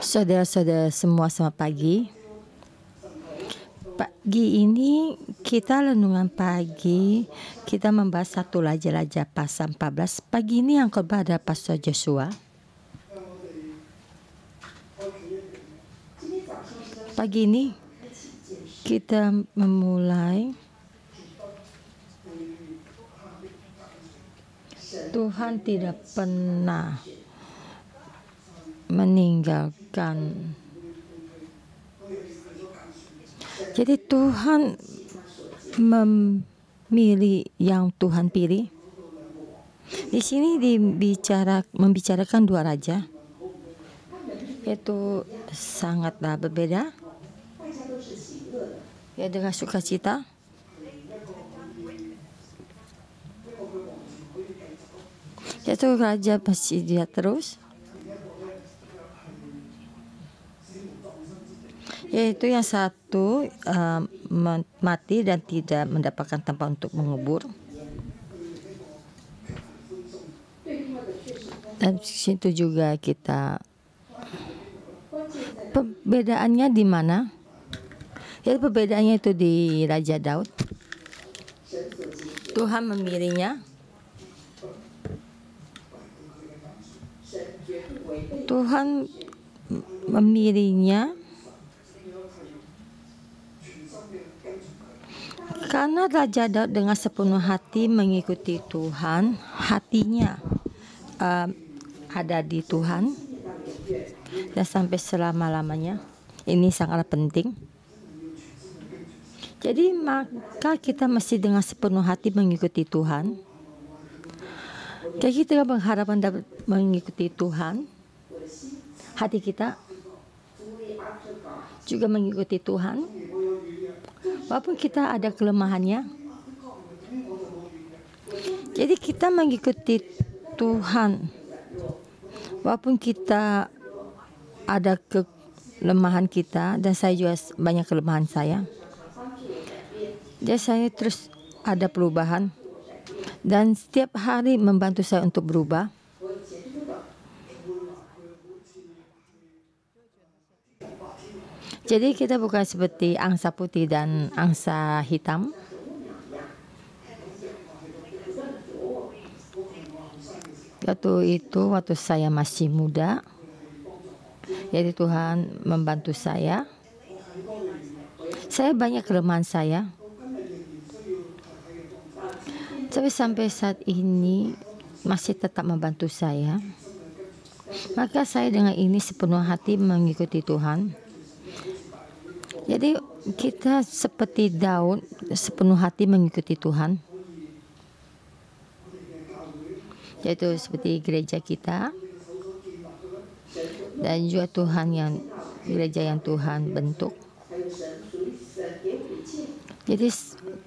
Saudara-saudara semua, selamat pagi. Pagi ini kita renungan pagi, kita membahas satu Raja-Raja pasal 14. Pagi ini yang khotbah adalah Pastor Joshua. Pagi ini kita memulai Tuhan tidak pernah meninggalkan. Jadi Tuhan memilih yang Tuhan pilih. Di sini membicarakan dua raja, yaitu sangatlah berbeda, ya, dengan sukacita. Yaitu raja masih dia terus, yaitu yang satu mati dan tidak mendapatkan tempat untuk mengubur. Dan situ juga kita perbedaannya di mana? Ya, perbedaannya itu di Raja Daud. Tuhan memilihnya. Tuhan memilihnya karena Raja Daud dengan sepenuh hati mengikuti Tuhan, hatinya ada di Tuhan dan sampai selama-lamanya. Ini sangatlah penting. Jadi maka kita mesti dengan sepenuh hati mengikuti Tuhan. Jadi kita berharap dapat mengikuti Tuhan. Hati kita juga mengikuti Tuhan. Walaupun kita ada kelemahannya. Jadi kita mengikuti Tuhan. Walaupun kita ada kelemahan kita, dan saya juga banyak kelemahan saya. Jadi saya terus ada perubahan. Dan setiap hari membantu saya untuk berubah. Jadi kita bukan seperti angsa putih dan angsa hitam. Waktu saya masih muda, jadi Tuhan membantu saya. Saya banyak kelemahan saya. Tapi sampai saat ini masih tetap membantu saya. Maka saya dengan ini sepenuh hati mengikuti Tuhan. Jadi kita seperti Daud sepenuh hati mengikuti Tuhan. Yaitu seperti gereja kita. Dan juga gereja yang Tuhan bentuk. Jadi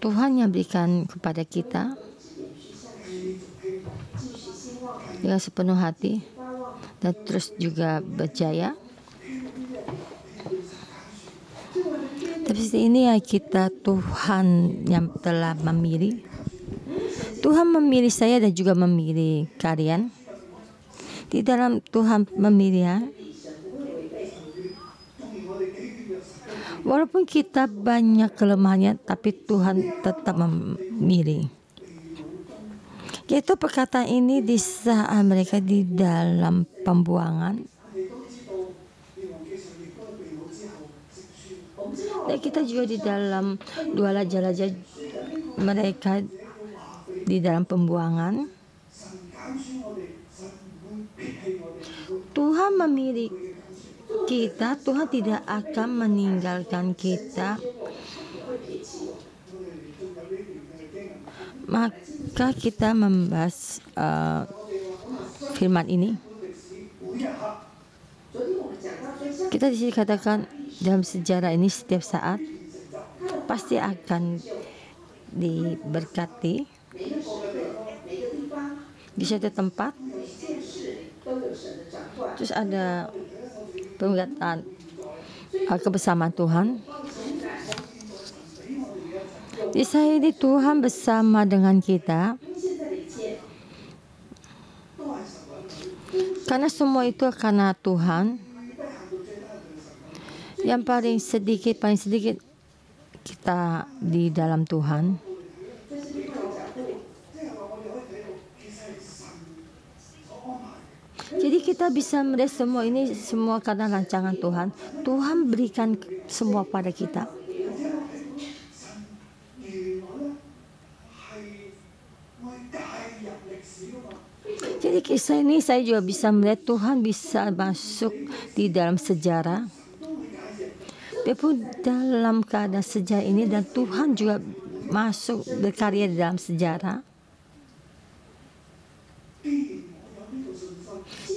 Tuhan yang berikan kepada kita dengan sepenuh hati dan terus juga berjaya. Tapi ini ya kita Tuhan yang telah memilih. Tuhan memilih saya dan juga memilih kalian. Di dalam Tuhan memilih ya. Walaupun kita banyak kelemahannya, tapi Tuhan tetap memilih. Yaitu perkataan ini di saat mereka di dalam pembuangan. Dan kita juga di dalam dua raja-raja mereka di dalam pembuangan. Tuhan memilih kita, Tuhan tidak akan meninggalkan kita. Maka kita membahas firman ini. Kita di sini katakan dalam sejarah ini setiap saat pasti akan diberkati di suatu tempat. Terus ada penglihatan kebersamaan Tuhan. Di saya ini Tuhan bersama dengan kita. Karena semua itu karena Tuhan. Yang paling sedikit kita di dalam Tuhan. Jadi kita bisa melihat semua ini semua karena rancangan Tuhan. Tuhan berikan semua pada kita. Jadi kisah ini saya juga bisa melihat Tuhan bisa masuk di dalam sejarah. Dia pun dalam keadaan sejarah ini dan Tuhan juga masuk berkarya di dalam sejarah.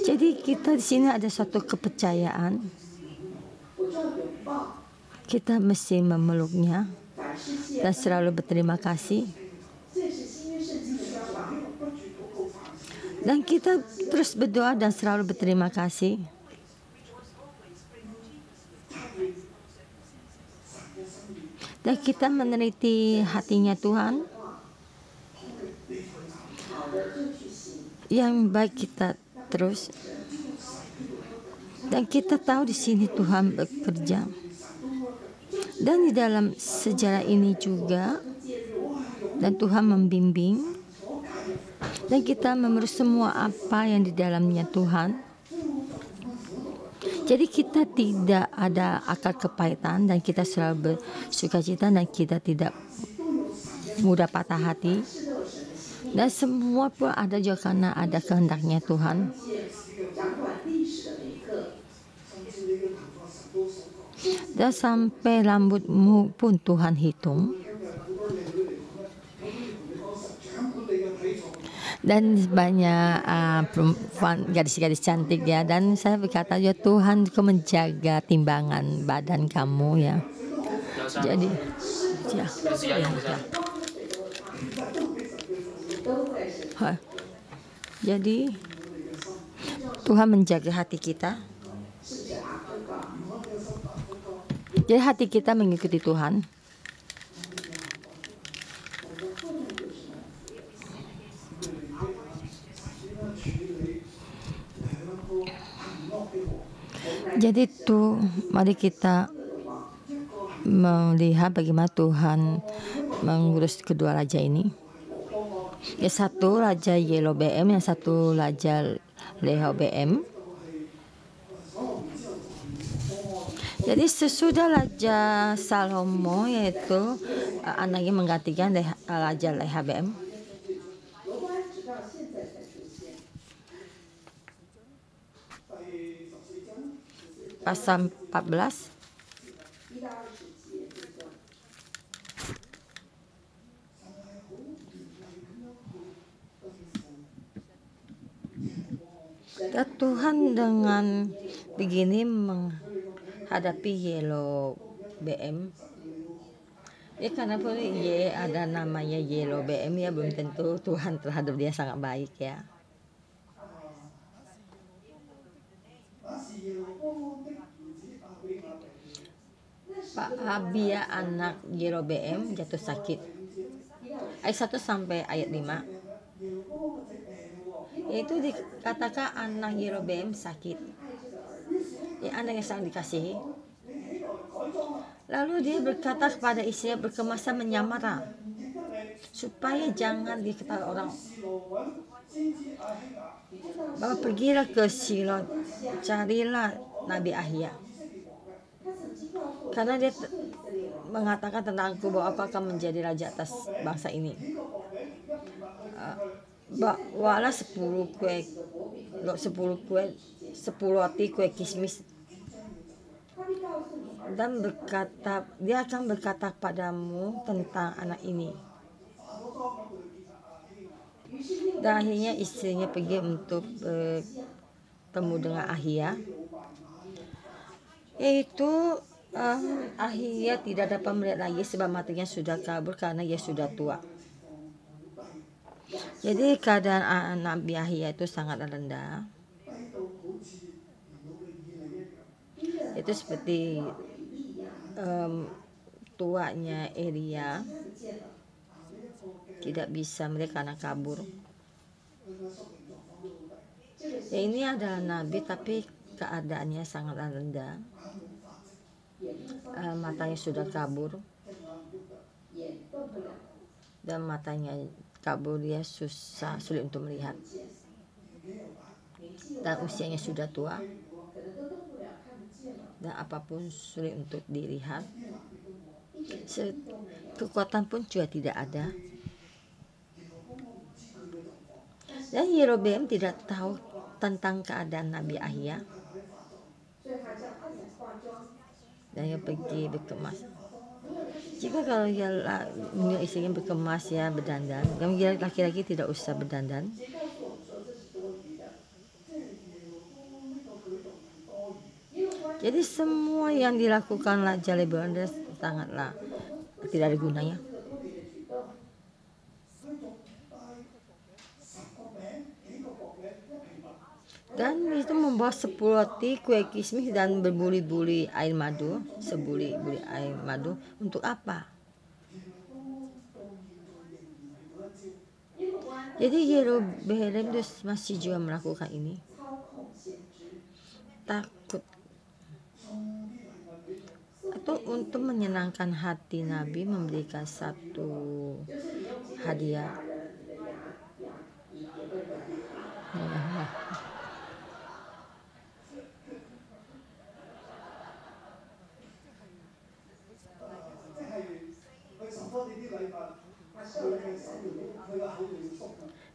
Jadi kita di sini ada suatu kepercayaan. Kita mesti memeluknya dan selalu berterima kasih. Dan kita terus berdoa dan selalu berterima kasih. Dan kita meneliti hatinya Tuhan. Yang baik kita terus. Dan kita tahu di sini Tuhan bekerja. Dan di dalam sejarah ini juga. Dan Tuhan membimbing. Dan kita memerus semua apa yang di dalamnya Tuhan. Jadi kita tidak ada akar kepahitan dan kita selalu bersukacita dan kita tidak mudah patah hati. Dan semua pun ada juga karena ada kehendaknya Tuhan. Dan sampai rambutmu pun Tuhan hitung. Dan banyak perempuan gadis-gadis cantik ya. Dan saya berkata ya Tuhan kau menjaga timbangan badan kamu ya. Jadi ya. Jadi Tuhan menjaga hati kita. Jadi hati kita mengikuti Tuhan. Jadi tuh mari kita melihat bagaimana Tuhan mengurus kedua raja ini. Yang satu raja Yerobeam, yang satu raja Rehobeam. Jadi sesudah raja Salomo yaitu anaknya menggantikan raja Rehobeam. Pasal 14. Dan Tuhan dengan begini menghadapi Yerobeam. Ya karena pun ada namanya Yerobeam ya belum tentu Tuhan terhadap dia sangat baik ya. Pak Abia anak Yerobeam jatuh sakit. Ayat 1 sampai ayat 5. Yaitu dikatakan anak Yerobeam sakit. Ya, anak yang sangat dikasihi. Lalu dia berkata kepada istrinya berkemasan menyamara supaya jangan diketahui orang. Bahwa pergilah ke Shilo, carilah Nabi Ahia. Karena dia mengatakan tentang aku bahwa aku akan menjadi raja atas bangsa ini. Bawalah 10 roti kue kismis. Dan dia akan berkata padamu tentang anak ini. Dan akhirnya istrinya pergi untuk bertemu dengan Ahia. Yaitu Ahia tidak dapat melihat lagi sebab matanya sudah kabur karena ia sudah tua. Jadi keadaan Nabi Ahia itu sangat rendah. Itu seperti tuanya Elia tidak bisa melihat karena kabur. Ya ini adalah nabi tapi keadaannya sangat rendah. matanya sudah kabur, dan matanya kabur, dia sulit untuk melihat, dan usianya sudah tua, dan apapun sulit untuk dilihat, kekuatan pun juga tidak ada. Dan Yerobeam tidak tahu tentang keadaan Nabi Ahia, dan dia pergi berkemas. Jika kalau dia istrinya berkemas, ya berdandan, dan laki-laki tidak usah berdandan. Jadi semua yang dilakukan Jerobeam sangatlah tidak ada gunanya. Dan itu membawa 10 roti, kue kismis, dan berbuli-buli air madu, sebuli-buli air madu. Untuk apa? Jadi Yerobeam masih juga melakukan ini, takut atau untuk menyenangkan hati Nabi, memberikan satu hadiah.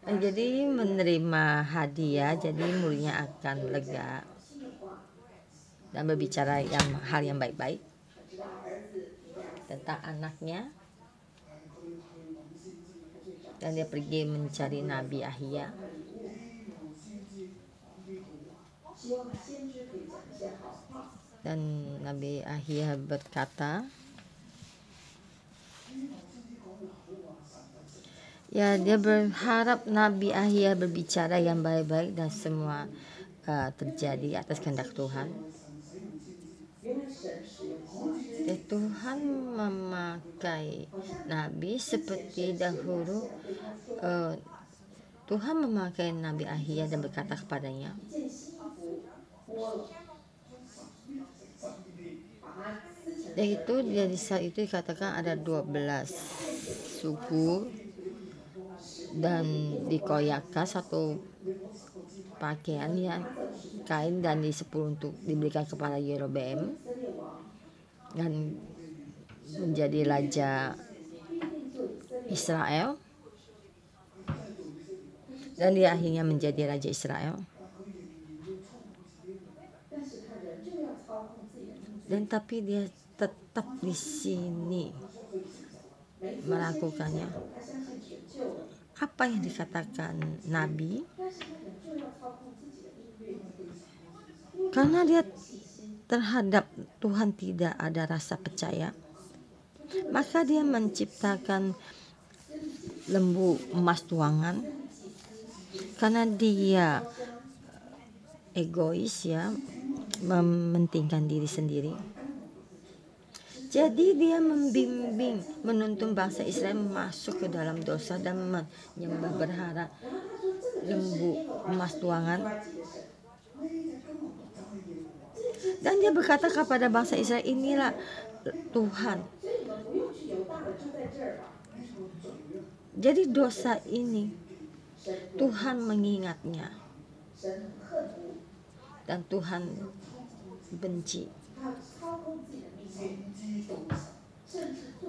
Jadi menerima hadiah, jadi muridnya akan lega dan berbicara hal yang baik-baik tentang anaknya, dan dia pergi mencari Nabi Ahia. Dan Nabi Ahia berkata, ya, dia berharap Nabi Ahia berbicara yang baik-baik dan semua terjadi atas kehendak Tuhan. Tuhan memakai Nabi seperti dahulu. Tuhan memakai Nabi Ahia dan berkata kepadanya, yaitu di saat itu dikatakan ada 12 suku, dan dikoyakkan satu pakaian, ya, kain, dan di 10 untuk diberikan kepada Yerobeam dan menjadi raja Israel, dan dia akhirnya menjadi raja Israel. Dan tapi dia tetap di sini melakukannya. Apa yang dikatakan Nabi? Karena dia terhadap Tuhan tidak ada rasa percaya, maka dia menciptakan lembu emas tuangan. Karena dia egois, ya, mementingkan diri sendiri. Jadi dia membimbing, menuntun bangsa Israel masuk ke dalam dosa dan menyembah berhala lembu emas tuangan. Dan dia berkata kepada bangsa Israel, inilah Tuhan. Jadi dosa ini Tuhan mengingatnya, dan Tuhan benci.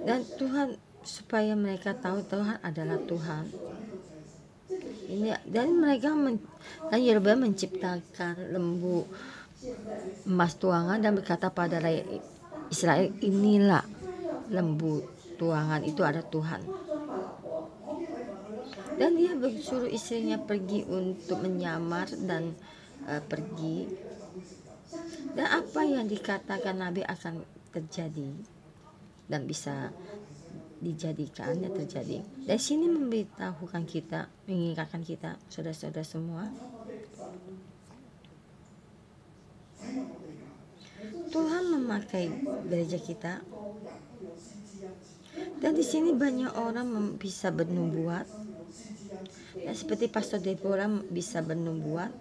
Dan Tuhan, supaya mereka tahu Tuhan adalah Tuhan. Dan mereka dan Yerobeam menciptakan lembu emas tuangan dan berkata pada rakyat Israel, inilah lembu tuangan, itu ada Tuhan. Dan dia bersuruh istrinya pergi untuk menyamar dan pergi. Dan apa yang dikatakan Nabi akan terjadi dan bisa dijadikan, ya terjadi. Dari sini memberitahukan kita, mengingatkan kita, saudara-saudara semua, Tuhan memakai gereja kita. Dan di sini banyak orang bisa bernubuat. Dan seperti Pastor Deborah bisa bernubuat.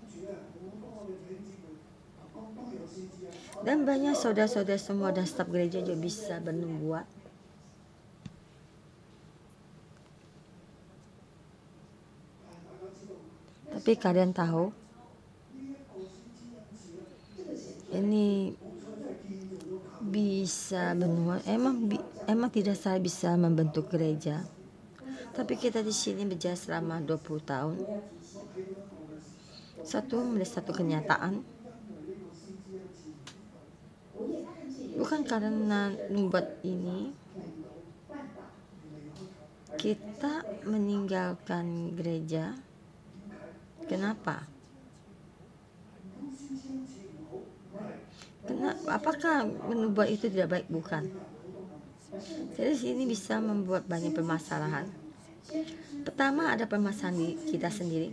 Dan banyak saudara-saudara semua dan staf gereja juga bisa bernubuat. Tapi kalian tahu, ini bisa bernubuat. Emang tidak saya bisa membentuk gereja. Tapi kita di sini berjalan selama 20 tahun. Melihat satu kenyataan. Bukan karena nubuat ini kita meninggalkan gereja. Kenapa? Apakah menubuat itu tidak baik? Bukan. Jadi ini bisa membuat banyak permasalahan. Pertama, ada permasalahan di kita sendiri.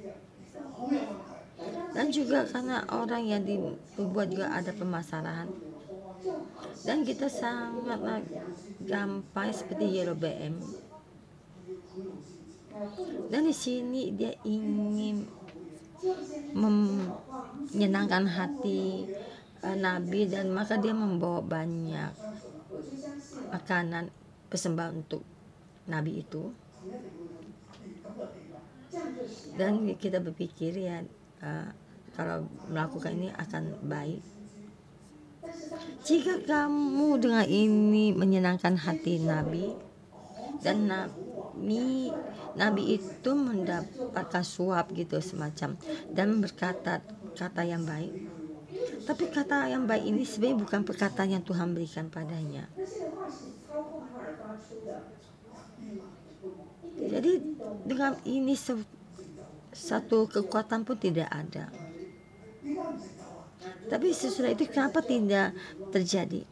Dan juga karena orang yang dibuat juga ada permasalahan. Dan kita sangat gampang seperti Yerobeam. Dan di sini dia ingin menyenangkan hati Nabi, dan maka dia membawa banyak makanan persembahan untuk Nabi itu. Dan kita berpikir ya kalau melakukan ini akan baik. Jika kamu dengan ini menyenangkan hati Nabi, dan Nabi itu mendapatkan suap gitu semacam, dan berkata kata yang baik. Tapi kata yang baik ini sebenarnya bukan perkataan yang Tuhan berikan padanya. Jadi dengan ini satu kekuatan pun tidak ada. Tapi sesudah itu kenapa tidak terjadi?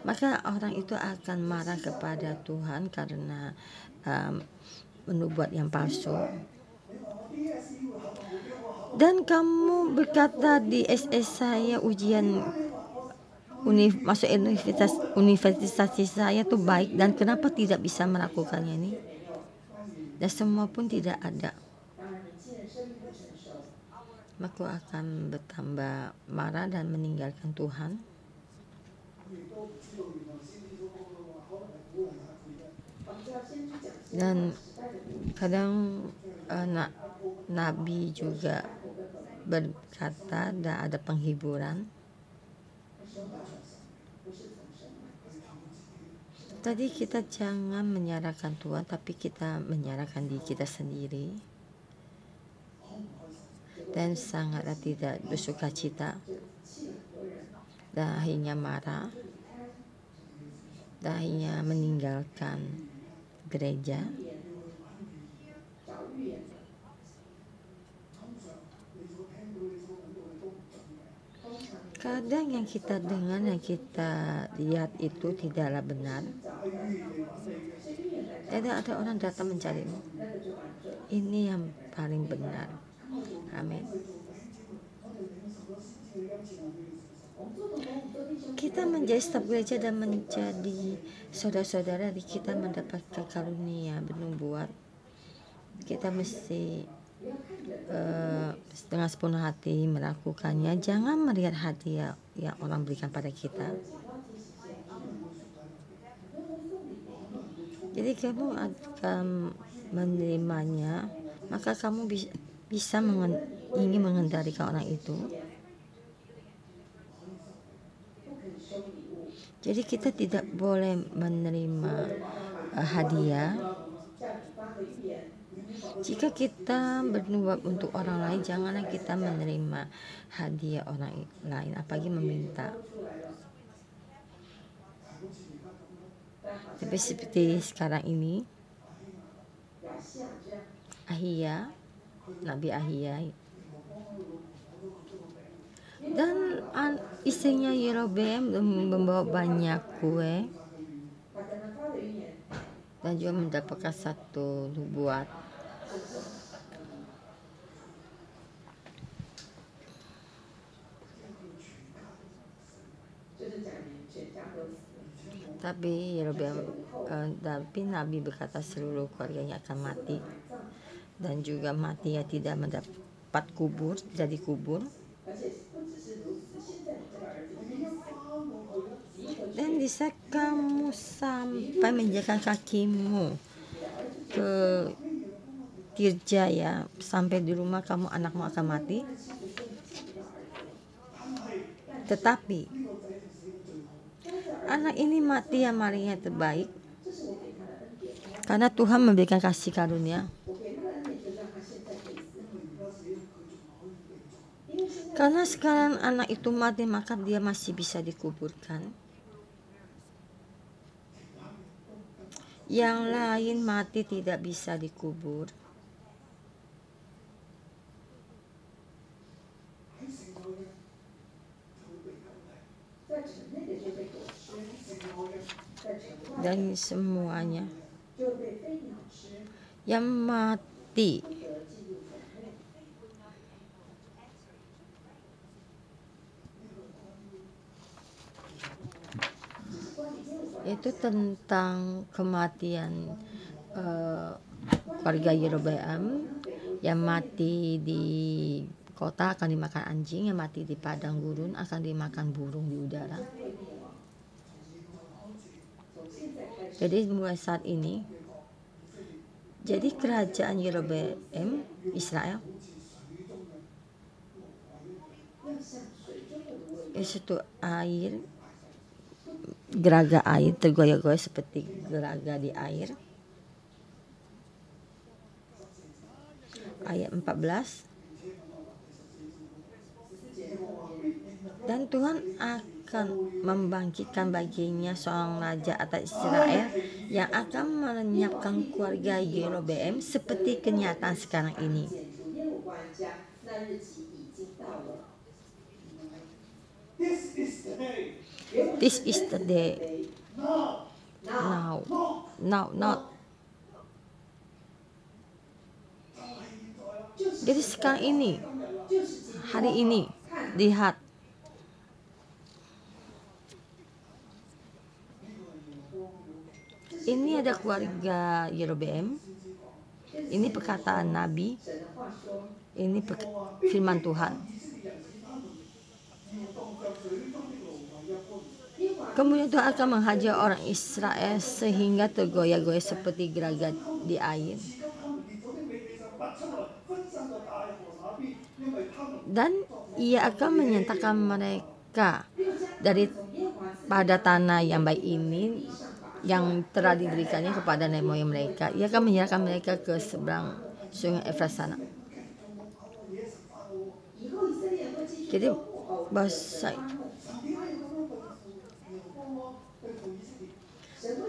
Maka orang itu akan marah kepada Tuhan karena menubuat yang palsu. Dan kamu berkata di SS saya ujian masuk universitas saya tuh baik, dan kenapa tidak bisa melakukannya ini? Dan semua pun tidak ada. Maka akan bertambah marah dan meninggalkan Tuhan. Dan kadang Nabi juga berkata dan ada penghiburan. Tadi kita jangan menyalahkan Tuhan, tapi kita menyalahkan diri kita sendiri. Dan sangatlah tidak bersuka cita. Dan akhirnya marah. Dan akhirnya meninggalkan gereja. Kadang yang kita dengar, yang kita lihat itu tidaklah benar. Ada orang datang mencarimu. Ini yang paling benar. Amin. Kita menjadi staf gereja dan menjadi saudara-saudara, kita mendapatkan karunia bernubuat. Kita mesti dengan sepenuh hati melakukannya. Jangan melihat hadiah yang orang berikan pada kita. Jadi kamu akan menerimanya, maka kamu bisa ingin mengendalikan orang itu. Jadi kita tidak boleh menerima hadiah. Jika kita bernubuat untuk orang lain, janganlah kita menerima hadiah orang lain, apalagi meminta. Tapi seperti sekarang ini, Nabi Ahia dan istrinya Yerobeam membawa banyak kue dan juga mendapatkan satu nubuat. Tapi Nabi berkata seluruh keluarganya akan mati, dan juga mati ya tidak mendapat kubur, jadi kubur. bisa kamu sampai menjaga kakimu ke Tirja ya, sampai di rumah kamu anakmu akan mati. Tetapi anak ini mati yang Maria terbaik karena Tuhan memberikan kasih karunia. Karena sekarang anak itu mati, maka dia masih bisa dikuburkan. Yang lain mati tidak bisa dikubur. Dan semuanya yang mati itu tentang kematian keluarga Yerobeam. Yang mati di kota akan dimakan anjing, yang mati di padang gurun akan dimakan burung di udara. Jadi mulai saat ini, jadi kerajaan Yerobeam Israel itu air, geraga air tergoyah-goyah seperti geraga di air. Ayat 14. Dan Tuhan akan membangkitkan baginya seorang raja atas Israel yang akan melenyapkan keluarga Yerobeam seperti kenyataan sekarang ini. This is the day. Now. Not. Jadi sekarang ini, hari ini, lihat. Ini ada keluarga Yerobeam. Ini perkataan Nabi. Ini firman Tuhan. Kemudian Tuhan akan menghajar orang Israel sehingga tergoyah-goyah seperti geraga di air. Dan ia akan menyatakan mereka daripada tanah yang baik ini yang telah diberikannya kepada nenek moyang mereka. Ia akan menyerahkan mereka ke seberang sungai Efrat sana. Jadi bahasa.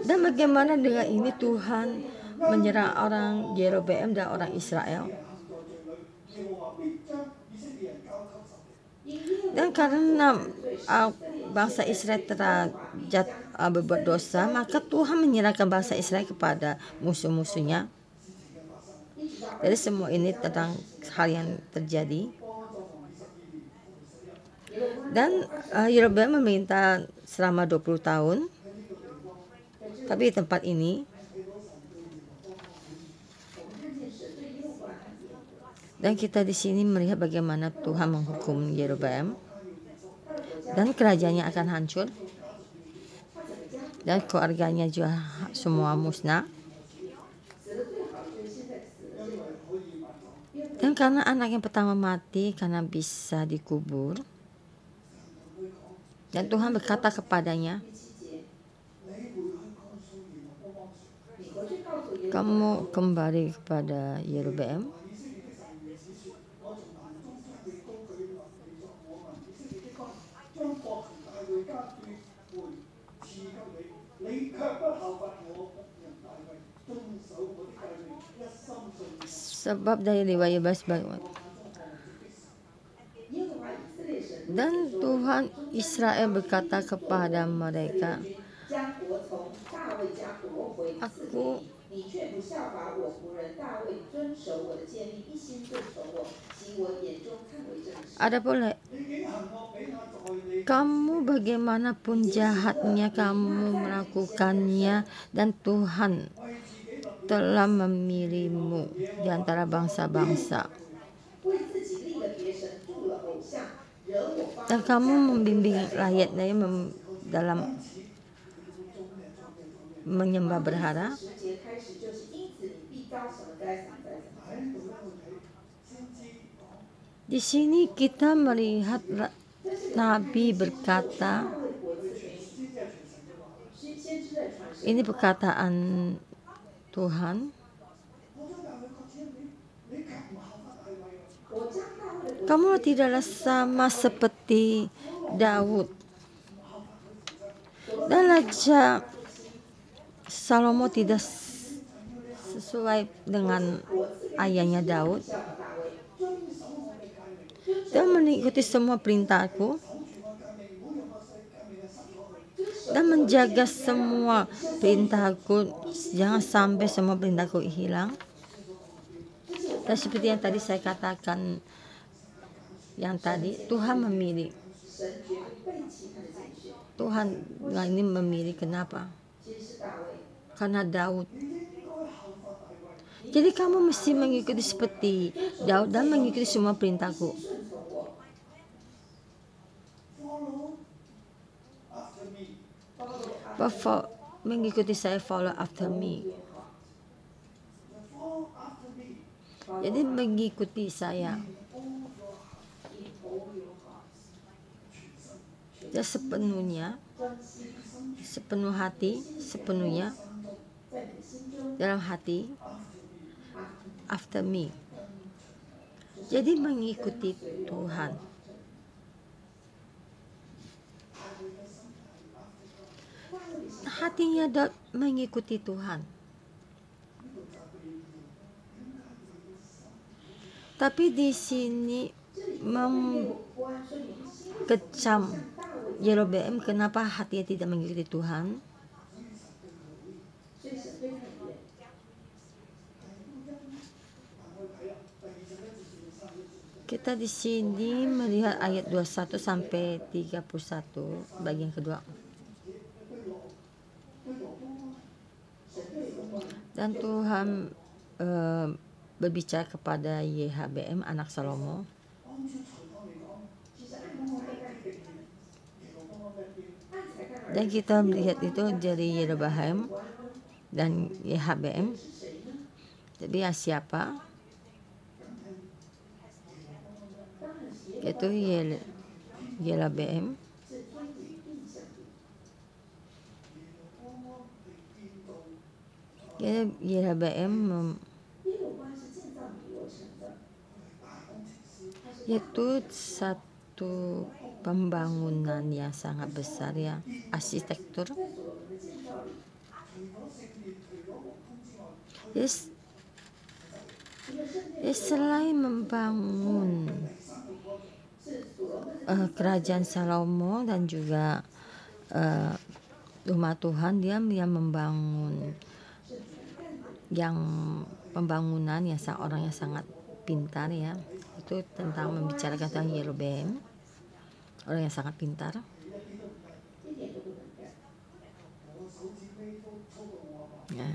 Dan bagaimana dengan ini Tuhan menyerang orang Yerobeam dan orang Israel? Dan karena bangsa Israel telah berbuat dosa, maka Tuhan menyerahkan bangsa Israel kepada musuh-musuhnya. Jadi semua ini tentang hal yang terjadi. Dan Yerobeam memerintah selama 20 tahun. Tapi di tempat ini dan kita di sini melihat bagaimana Tuhan menghukum Yerobeam dan kerajaannya akan hancur dan keluarganya juga semua musnah. Dan karena anak yang pertama mati karena bisa dikubur, dan Tuhan berkata kepadanya, kamu kembali kepada Yerobeam. Sebab dari riwayat bagaimana. Dan Tuhan Israel berkata kepada mereka, Aku adapun kamu bagaimanapun jahatnya kamu melakukannya, dan Tuhan telah memilihmu di antara bangsa-bangsa. Dan kamu membimbing rakyatnya dalam menyembah berhala. Di sini kita melihat Nabi berkata, ini perkataan Tuhan, kamu tidaklah sama seperti Daud dan Raja Salomo tidak sesuai dengan ayahnya Daud dan mengikuti semua perintahku dan menjaga semua perintahku, jangan sampai semua perintahku hilang. Dan seperti yang tadi saya katakan, yang tadi Tuhan memilih, Tuhan ini memilih. Kenapa? Karena Daud. Jadi kamu mesti mengikuti seperti Daud dan mengikuti semua perintahku. Mengikuti saya, follow after me. Jadi mengikuti saya. Ya sepenuhnya, sepenuh hati, sepenuhnya dalam hati, after me. Jadi mengikuti Tuhan. Hatinya mengikuti Tuhan. Tapi di sini mengecam Yerobeam, kenapa hatinya tidak mengikuti Tuhan? Kita di sini melihat ayat 21 sampai 31 bagian kedua. Dan Tuhan berbicara kepada YHBM anak Salomo. Dan kita melihat itu dari Yerobeam dan YHBM. Jadi ya siapa? Itu Yerobeam. Yerobeam itu satu pembangunan yang sangat besar ya, arsitektur. Yes. Selain membangun kerajaan Salomo dan juga rumah Tuhan, dia membangun yang pembangunan yang orang yang sangat pintar ya. Itu tentang membicarakan tentang Yerobeam, orang yang sangat pintar. Ya.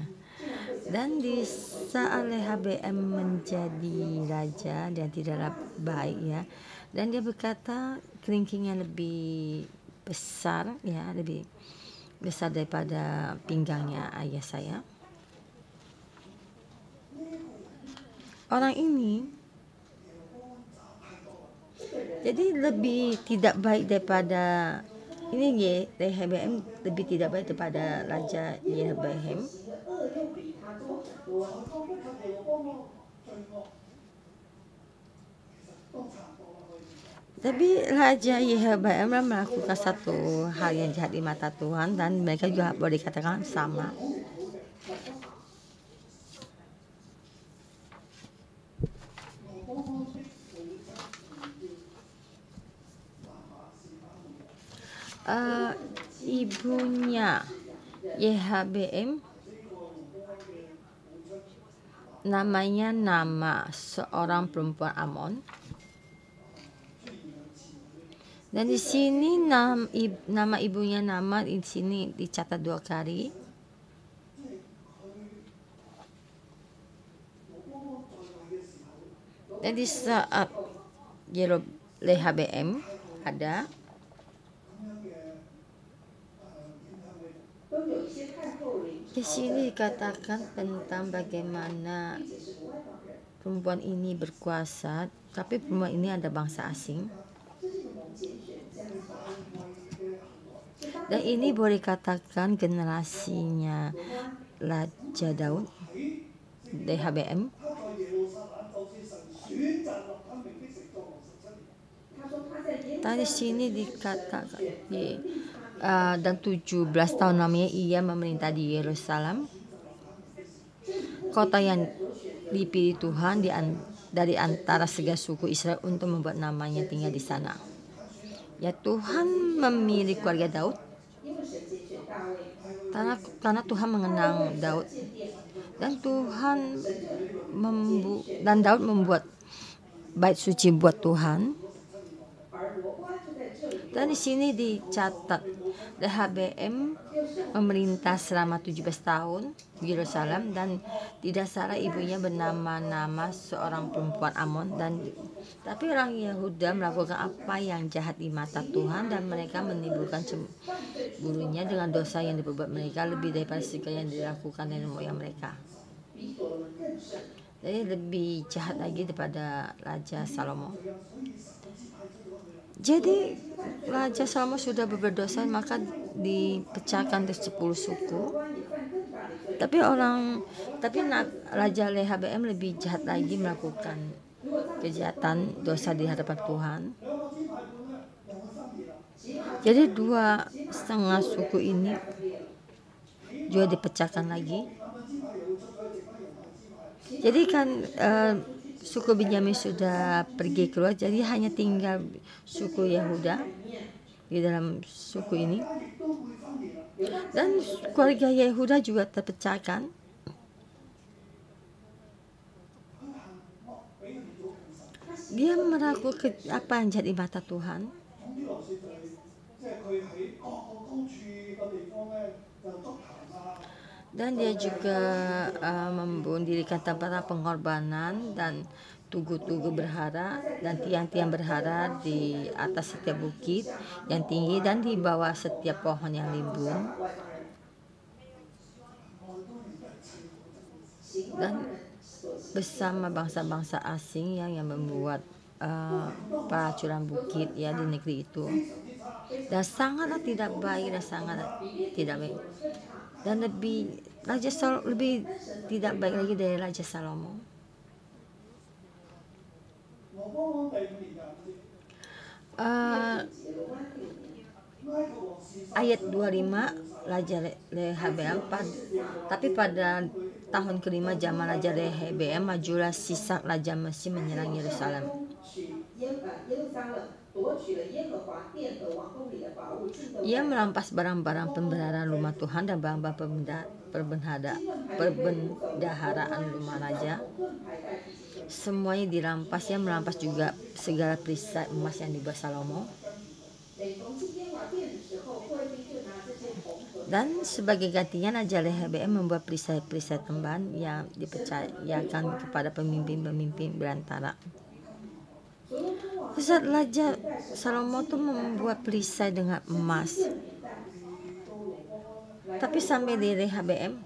Dan di saat YHBM menjadi raja, dia tidaklah baik ya, dan dia berkata kelingkingnya lebih besar ya, lebih besar daripada pinggangnya ayah saya. Orang ini jadi lebih tidak baik daripada ini YHBM, lebih tidak baik daripada Raja YHBM. Tapi Raja YHBM melakukan satu hal yang jahat di mata Tuhan, dan mereka juga boleh dikatakan sama. Ibunya YHBM namanya nama seorang perempuan Amon. Dan di sini nama ibunya di sini dicatat 2 kali. Dan di saat YHBM ada, Di sini dikatakan tentang bagaimana perempuan ini berkuasa, tapi perempuan ini ada bangsa asing. Dan ini boleh katakan generasinya Raja Daud, DHBM. Dan di sini dikatakan dan 17 tahun lamanya ia memerintah di Yerusalem, kota yang dipilih Tuhan dari antara segala suku Israel untuk membuat namanya tinggal di sana. Ya, Tuhan memilih keluarga Daud karena Tuhan mengenang Daud, dan Daud membuat bait suci buat Tuhan. Dan di sini dicatat DHBM memerintah selama 17 tahun di Yerusalem, dan tidak salah ibunya bernama seorang perempuan Amon, tapi orang Yehuda melakukan apa yang jahat di mata Tuhan, dan mereka menimbulkan cemburunya dengan dosa yang diperbuat mereka lebih daripada segala yang dilakukan nenek moyang mereka. Jadi lebih jahat lagi daripada Raja Salomo. Jadi Raja Salomo sudah berdosa, maka dipecahkan dari 10 suku. Tapi Raja Rehabeam lebih jahat lagi, melakukan kejahatan dosa di hadapan Tuhan. Jadi 2,5 suku ini juga dipecahkan lagi. Jadi kan suku Benyamin sudah pergi keluar, jadi hanya tinggal suku Yehuda di dalam suku ini. Dan keluarga Yehuda juga terpecahkan. Dia melakukan apa yang jadi mata Tuhan. Dan dia juga mendirikan tempat pengorbanan dan tugu-tugu berhala dan tiang-tiang berhala di atas setiap bukit yang tinggi dan di bawah setiap pohon yang rimbun. Dan bersama bangsa-bangsa asing yang membuat pelacuran bukit ya di negeri itu. Dan sangatlah tidak baik, dan lebih tidak baik lagi dari Raja Salomo. Ayat 25 Raja Rehabeam, tapi pada tahun kelima zaman Raja Rehabeam majulah Sisak Raja Mesir menyerang Yerusalem. Ia merampas barang-barang pemeliharaan rumah Tuhan dan barang-barang perbendaharaan rumah raja. Semuanya dirampas. Ia merampas juga segala perisai emas yang dibawa Salomo. Dan sebagai gantinya Raja Rehabeam membuat perisai-perisai tambahan yang dipercayakan kepada pemimpin-pemimpin berantara. Saat Raja Salomo itu membuat perisai dengan emas, tapi sampai di Rehabeam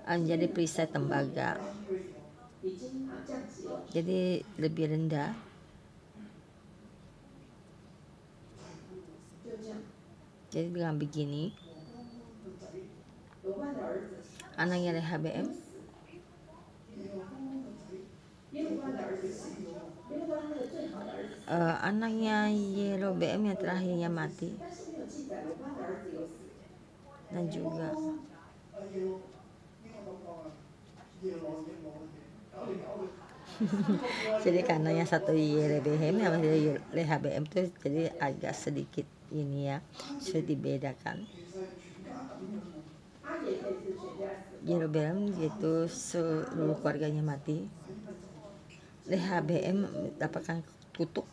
menjadi perisai tembaga, jadi lebih rendah. Jadi dengan begini anaknya Rehabeam anaknya Yerobeam yang terakhirnya mati, dan juga jadi karena yang satu Yerobeam yang Rehabeam itu jadi agak sedikit ini ya, sudah dibedakan. Yerobeam itu seluruh keluarganya mati. Rehabeam mendapatkan kutuk.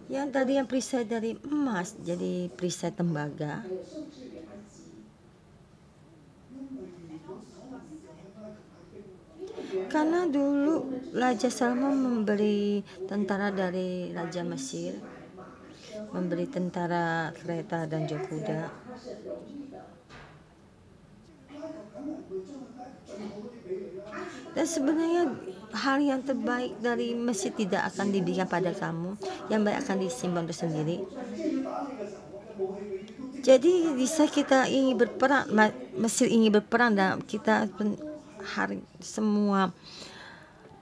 Yang tadi yang perisai dari emas jadi perisai tembaga. Karena dulu Raja Salomo membeli tentara dari Raja Mesir, memberi tentara, kereta, dan jok kuda. Dan sebenarnya hal yang terbaik dari masjid tidak akan diberikan pada kamu, yang baik akan disimpan untuk sendiri. Jadi bisa kita ingin berperang, masjid ingin berperang, dan kita semua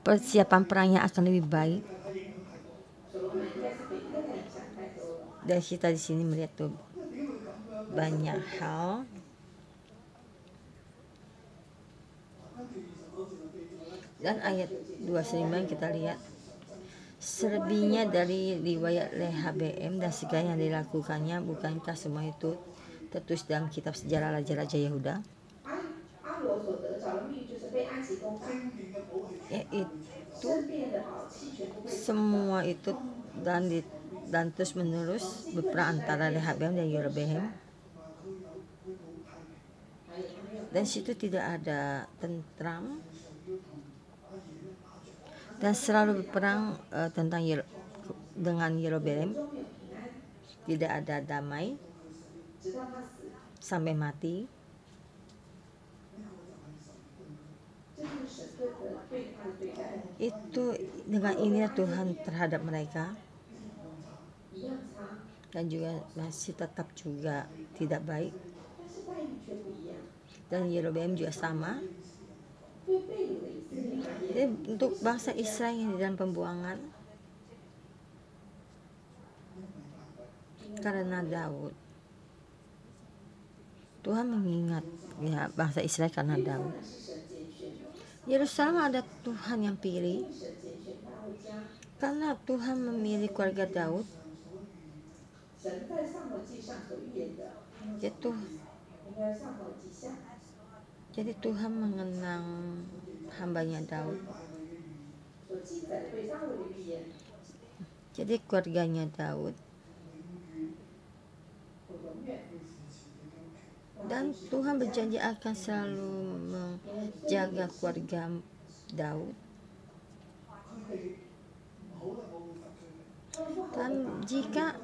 persiapan perangnya akan lebih baik. Dan kita di sini melihat tuh banyak hal. Dan ayat 29 kita lihat selebihnya dari riwayat LHBM dan segala yang dilakukannya, bukankah semua itu tertulis dalam kitab sejarah raja-raja Yehuda? Yaitu semua itu dan terus menerus berperang antara LHBM dan Yerobeam. Dan situ tidak ada tentram, dan selalu berperang dengan Yerobeam. Tidak ada damai sampai mati. Itu dengan inilah Tuhan terhadap mereka, dan juga masih tetap juga tidak baik. Dan Yerobeam juga sama. Jadi untuk bangsa Israel yang di dalam pembuangan karena Daud, Tuhan mengingat ya bangsa Israel karena Daud. Yerusalem ada Tuhan yang pilih, karena Tuhan memilih keluarga Daud. Jadi Tuhan mengenang hambanya Daud. Jadi keluarganya Daud. Dan Tuhan berjanji akan selalu menjaga keluarga Daud. Dan jika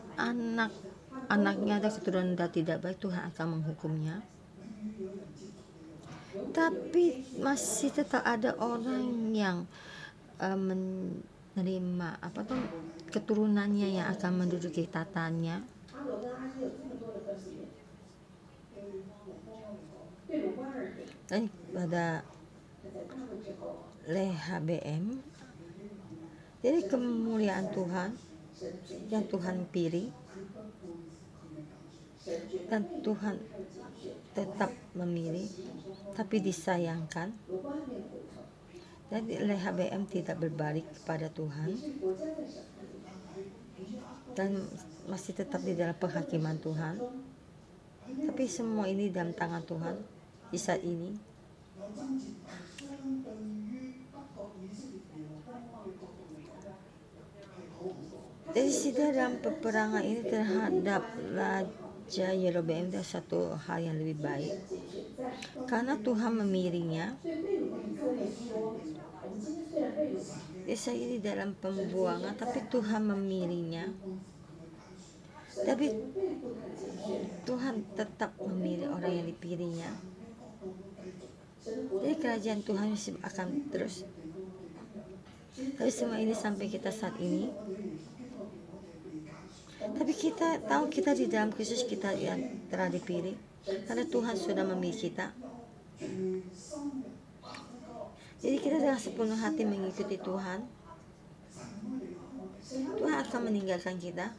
anaknya ada keturunan tidak baik, Tuhan akan menghukumnya. Tapi masih tetap ada orang yang menerima keturunannya yang akan menduduki tatanya. Dan pada LHBM, jadi kemuliaan Tuhan yang Tuhan pilih, dan Tuhan tetap memilih, tapi disayangkan. Jadi LHBM tidak berbalik kepada Tuhan dan masih tetap di dalam penghakiman Tuhan. Tapi semua ini dalam tangan Tuhan di saat ini. Dari sini dalam peperangan ini terhadap Raja Yerobeam ada satu hal yang lebih baik, karena Tuhan memilihnya. Desa ini dalam pembuangan, tapi Tuhan memilihnya. Tapi Tuhan tetap memilih orang yang dipilihnya. Jadi kerajaan Tuhan akan terus. Tapi semua ini sampai kita saat ini. Tapi kita tahu kita di dalam Kristus kita yang telah dipilih, karena Tuhan sudah memilih kita. Jadi kita dengan sepenuh hati mengikuti Tuhan. Tuhan akan meninggalkan kita.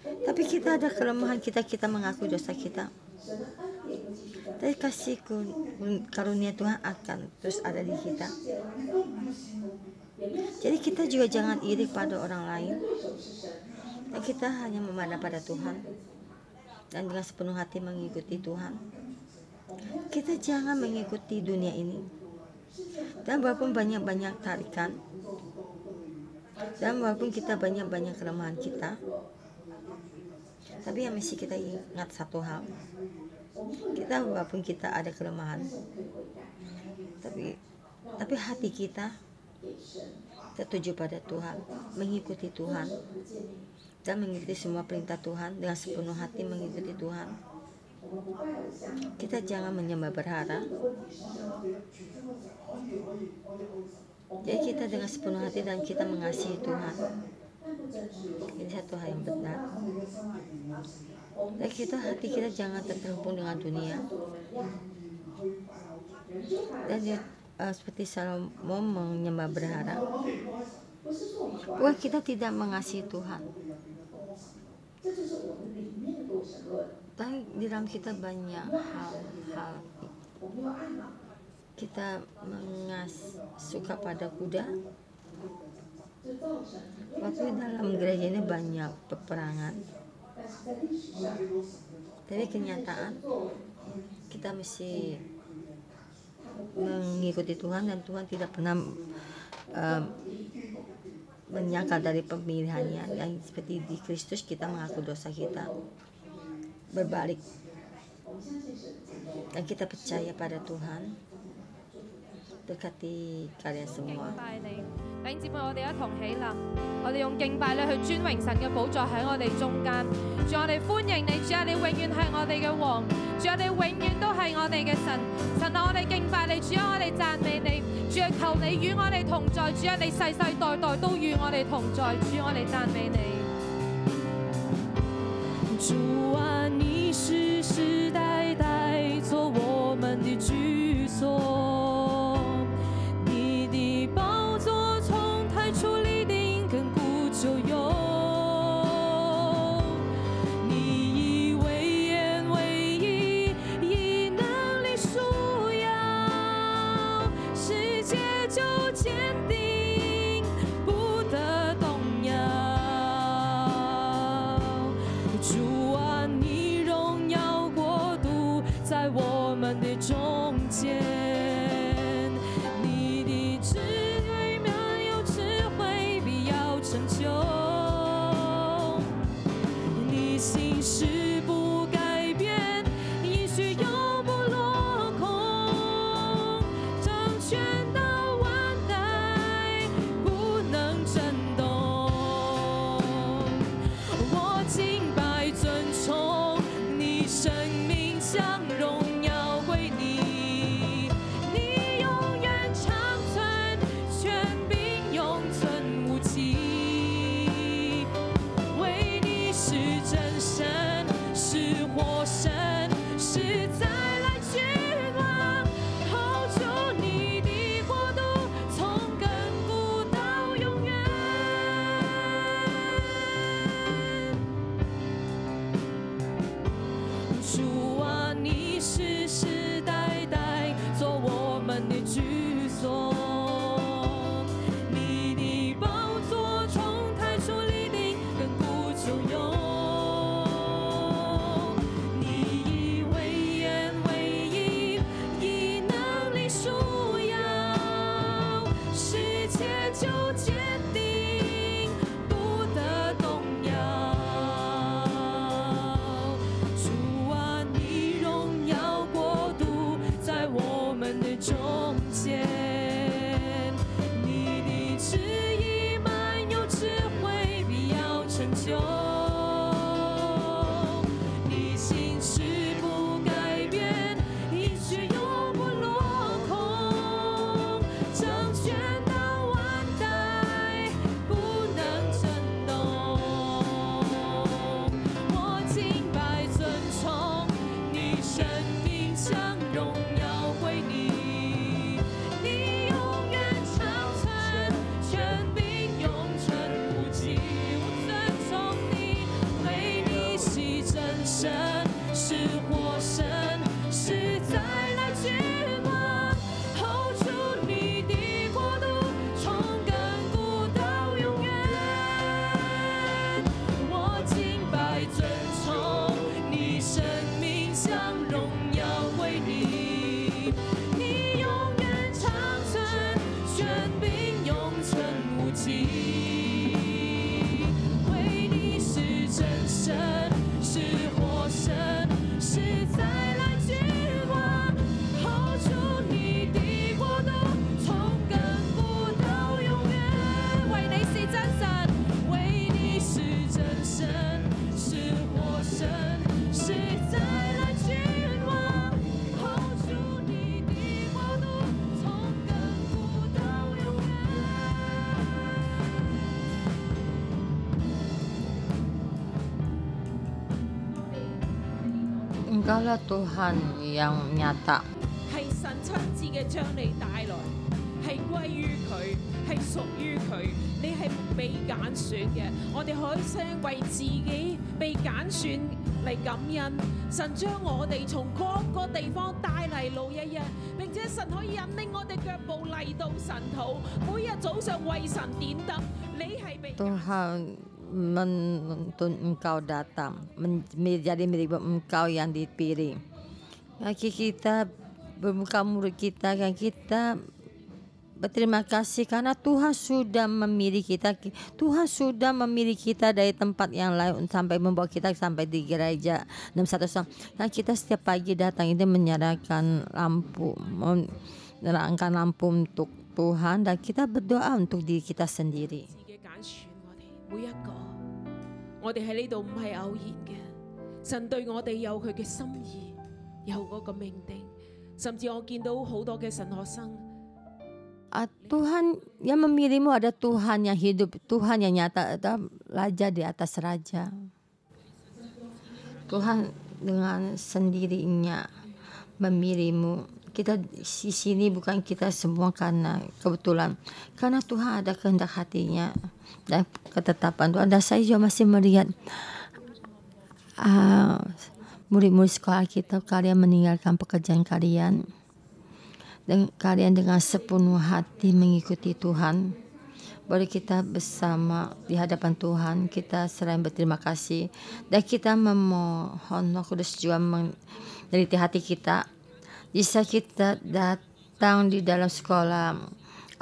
Tapi kita ada kelemahan kita mengaku dosa kita. Tapi kasih karunia Tuhan akan terus ada di kita. Jadi kita juga jangan iri pada orang lain. Dan kita hanya memandang pada Tuhan dan dengan sepenuh hati mengikuti Tuhan. Kita jangan mengikuti dunia ini. Dan walaupun banyak-banyak tarikan, dan walaupun kita banyak-banyak kelemahan kita, tapi yang mesti kita ingat satu hal. Kita walaupun kita ada kelemahan, tapi hati kita tertuju pada Tuhan, mengikuti Tuhan, dan mengikuti semua perintah Tuhan dengan sepenuh hati mengikuti Tuhan. Kita jangan menyembah berhala. Jadi kita dengan sepenuh hati dan kita mengasihi Tuhan. Ini satu hal yang benar. Dan hati kita jangan terhubung dengan dunia. Dan seperti Salomo menyembah berhala, bukan kita tidak mengasihi Tuhan. Dan di dalam kita banyak hal-hal. Kita suka pada kuda. Waktu dalam gereja ini banyak peperangan. Tapi kenyataan kita mesti mengikuti Tuhan, dan Tuhan tidak pernah menyangkal dari pemilihannya. Yang seperti di Kristus kita mengaku dosa kita, berbalik, dan kita percaya pada Tuhan. Berkati kalian semua. 弟兄姊妹，我哋一同起立，我哋用敬拜咧去尊榮神嘅寶座喺我哋中間。主，我哋歡迎你，主啊，你永遠係我哋嘅王，主啊，你永遠都係我哋嘅神。神啊，我哋敬拜你，主啊，我哋讚美你，主啊，求你與我哋同在，主啊，你世世代代都與我哋同在，主，我哋讚美你。主啊，你世世代代做我們的居所。 中间，你的旨意满有智慧，必要成就。你心事不改变，应许永不落空，掌权到万代，不能震动。我敬拜尊崇你生命相容。 从你。Engkaulah Tuhan yang nyata. 係神親自嘅將你帶來，係歸於佢，係屬於佢，你係被揀選嘅。我哋可以聲為自己被揀選嚟感恩。神將我哋從各個地方帶嚟路一日，並且神可以引領我哋腳步嚟到神土，每日早上為神點燈。你係被 Tuhan menuntun engkau datang menjadi milik engkau yang dipilih. Kaki kita berbuka mulut kita, kan kita berterima kasih karena Tuhan sudah memilih kita. Tuhan sudah memilih kita dari tempat yang lain sampai membawa kita sampai di gereja 61. Dan kita setiap pagi datang itu menyalakan lampu, menerangkan lampu untuk Tuhan, dan kita berdoa untuk diri kita sendiri. 每一個，我哋喺呢度唔係偶然嘅，神對我哋有佢嘅心意，有嗰個命定，甚至我見到好多嘅神學生。 Tuhan yang memilihmu ada Tuhan yang hidup, Tuhan yang nyata, ada Raja di atas Raja. Tuhan dengan sendirinya memilihmu. Kita di sini bukan kita semua karena kebetulan, karena Tuhan ada kehendak hatinya dan ketetapan Tuhan. Dan saya juga masih melihat murid-murid sekolah kita, kalian meninggalkan pekerjaan kalian dan kalian dengan sepenuh hati mengikuti Tuhan. Boleh kita bersama di hadapan Tuhan, kita selain berterima kasih dan kita memohon Roh Kudus juga meneliti hati kita. Jika kita datang di dalam sekolah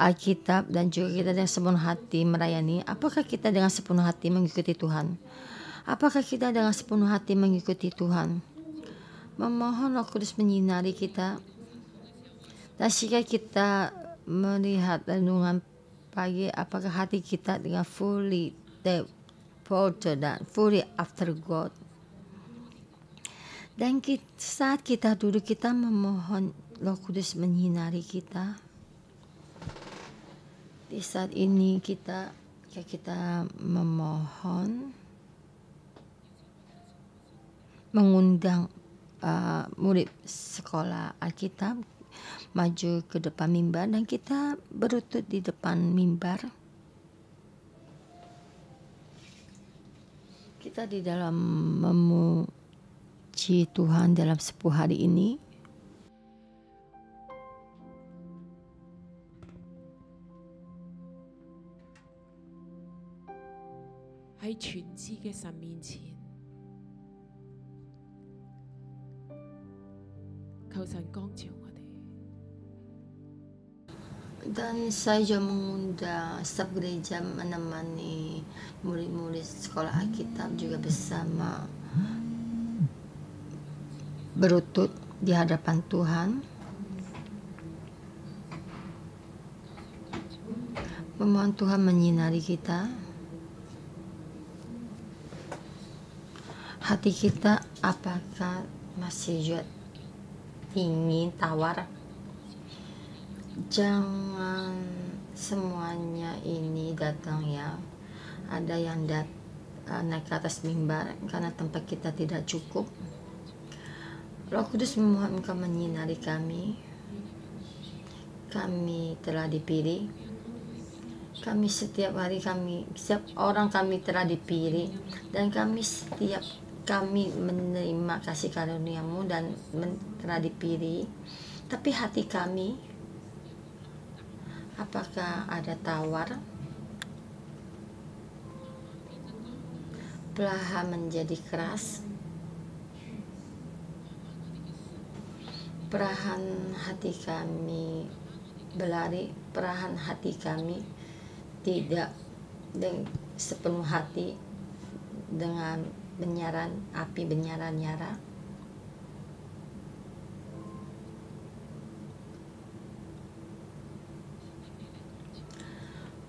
Alkitab dan juga kita dengan sepenuh hati melayani, apakah kita dengan sepenuh hati mengikuti Tuhan? Apakah kita dengan sepenuh hati mengikuti Tuhan? Memohon Roh Kudus menyinari kita. Dan jika kita melihat renungan pagi, apakah hati kita dengan fully devoted dan fully after God? Dan saat kita duduk, kita memohon Roh Kudus menyinari kita. Di saat ini kita memohon, mengundang murid sekolah Alkitab maju ke depan mimbar dan kita berlutut di depan mimbar. Kita di dalam memuji Tuhan dalam 10 hari ini.喺全知嘅神面前，求神光照我哋。 Dan saya juga mengundang staf gereja menemani murid-murid sekolah Alkitab juga bersama berlutut di hadapan Tuhan, memohon Tuhan menyinari kita. Hati kita apakah masih juga ingin tawar? Jangan semuanya ini datang ya. Ada yang naik ke atas mimbar karena tempat kita tidak cukup. Roh Kudus memohon Engkau menyinari kami. Kami telah dipilih. Kami setiap hari setiap orang kami telah dipilih, dan kami menerima kasih karunia-Mu dan telah dipilih. Tapi hati kami, apakah ada tawar? Perlahan menjadi keras. Perlahan hati kami berlari. Perlahan hati kami tidak dengan sepenuh hati dengan api bernyala-nyala.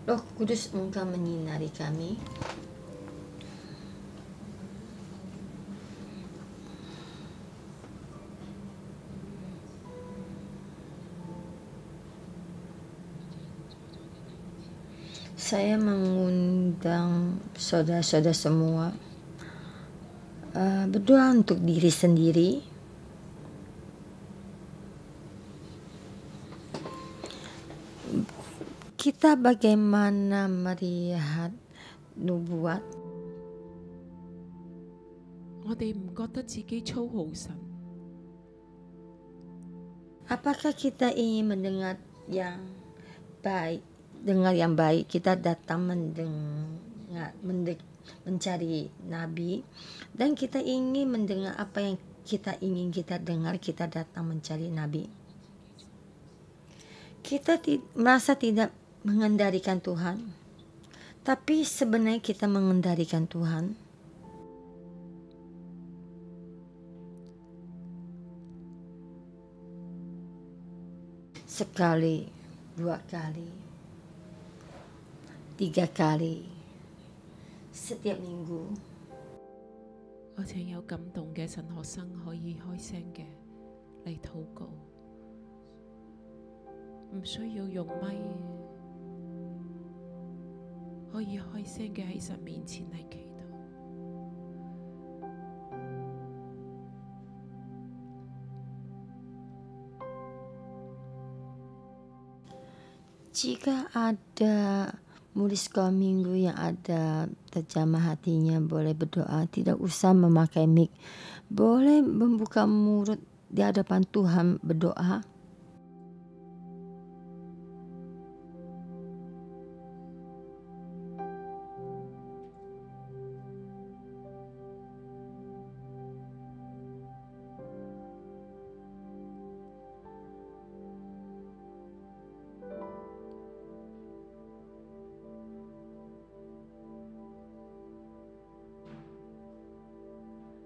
Roh Kudus, Engkau menyinari kami. Saya mengundang saudara-saudara semua berdoa untuk diri sendiri, kita bagaimana melihat nubuat? 我哋唔覺得自己操好神， Apakah kita ingin mendengar yang baik? Dengar yang baik, kita datang mencari nabi, dan kita ingin mendengar apa yang kita ingin kita dengar, kita datang mencari nabi. Kita merasa tidak mengendalikan Tuhan, tapi sebenarnya kita mengendalikan Tuhan. Sekali, 2 kali, 3 kali, setiap minggu. 我請有感動嘅神學生可以開聲嘅嚟禱告，唔需要用咪，可以開聲嘅喺神面前嚟祈禱。 Jika ada murid sekolah minggu yang ada terjamah hatinya, boleh berdoa, tidak usah memakai mic. Boleh membuka mulut di hadapan Tuhan berdoa.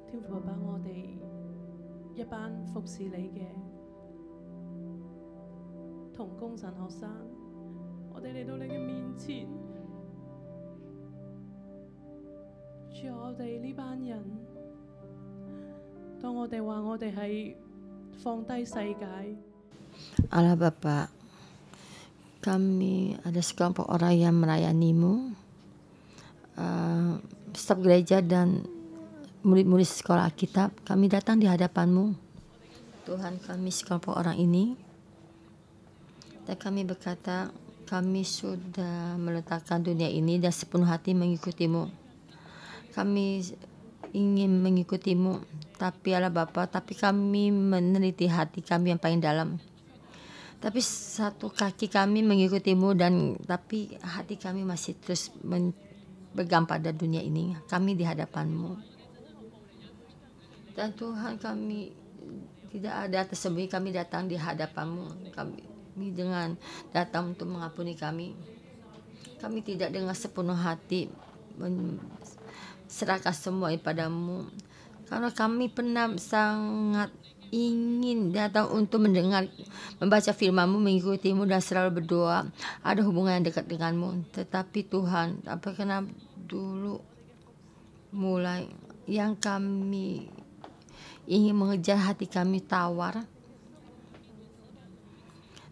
天父爸，我哋一班服侍你嘅同工神學生，我哋嚟到你嘅面前，主我哋呢班人，當我哋話我哋係放低世界。 Allah Bapa, kami ada sekelompok orang yang melayanimu, staf gereja dan murid-murid sekolah Alkitab, kami datang di hadapan-Mu. Tuhan, kami sekelompok orang ini, dan kami berkata, kami sudah meletakkan dunia ini dan sepenuh hati mengikuti-Mu. Kami ingin mengikuti-Mu, tapi Allah Bapa, tapi kami meneliti hati kami yang paling dalam. Tapi satu kaki kami mengikuti-Mu, dan tapi hati kami masih terus berpegang pada dunia ini. Kami di hadapan-Mu. Dan Tuhan, kami tidak ada tersembunyi, kami datang di hadapan-Mu. Kami dengan datang untuk mengampuni kami. Kami tidak dengan sepenuh hati serahkan semua kepada-Mu. Karena kami pernah sangat ingin datang untuk mendengar, membaca firman-Mu, mengikuti-Mu dan selalu berdoa, ada hubungan yang dekat dengan-Mu. Tetapi Tuhan, apa kena dulu mulai yang kami ingin mengejar hati kami tawar,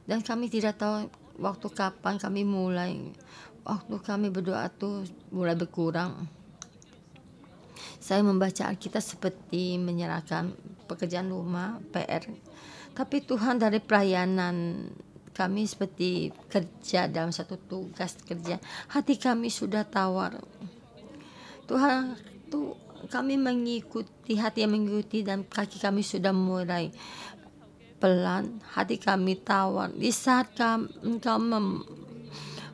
dan kami tidak tahu waktu kapan kami mulai, waktu kami berdoa tuh mulai berkurang. Saya membaca Alkitab seperti menyerahkan pekerjaan rumah, PR. Tapi Tuhan, dari pelayanan kami seperti kerja dalam satu tugas kerja, hati kami sudah tawar. Tuhan, tuh kami mengikuti, hati yang mengikuti, dan kaki kami sudah mulai pelan, hati kami tawar. Di saat Engkau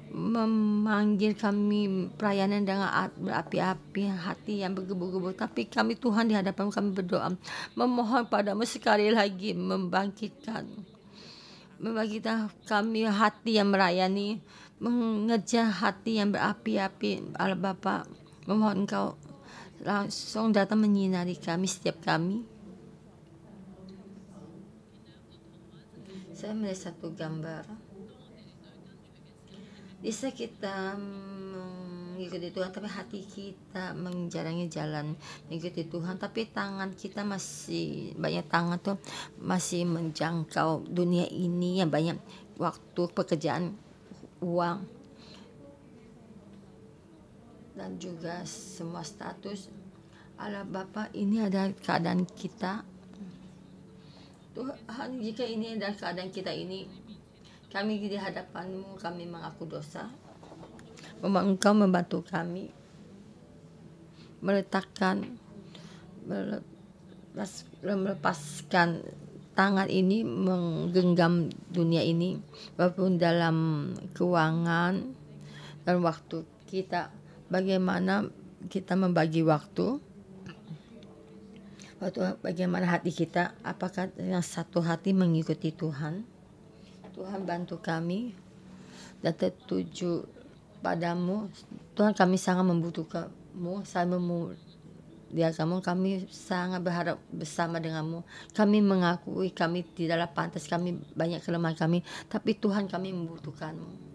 memanggil kami pelayanan dengan berapi-api, hati yang bergebu-gebu, tapi kami Tuhan di hadapan kami berdoa, memohon padamu sekali lagi membangkitkan kami hati yang melayani, mengejar hati yang berapi-api. Allah Bapa, memohon Engkau langsung datang menyinari kami, setiap kami. Saya melihat satu gambar. Bisa kita mengikuti Tuhan, tapi hati kita menjalangi jalan mengikuti Tuhan, tapi tangan kita masih banyak, tangan tuh masih menjangkau dunia ini yang banyak, waktu, pekerjaan, uang, dan juga semua status. Allah Bapa, ini adalah keadaan kita. Tuhan, jika ini adalah keadaan kita ini, Kami di hadapan-Mu, kami mengaku dosa. Mohon Engkau membantu kami melepaskan tangan ini menggenggam dunia ini, walaupun dalam keuangan dan waktu kita. Bagaimana kita membagi waktu, bagaimana hati kita, apakah yang satu hati mengikuti Tuhan. Tuhan bantu kami dan tertuju padamu. Tuhan, kami sangat membutuhkan-Mu, saya memuliakan-Mu, kami sangat berharap bersama dengan-Mu. Kami mengakui kami tidaklah pantas, kami banyak kelemahan kami, tapi Tuhan, kami membutuhkan-Mu.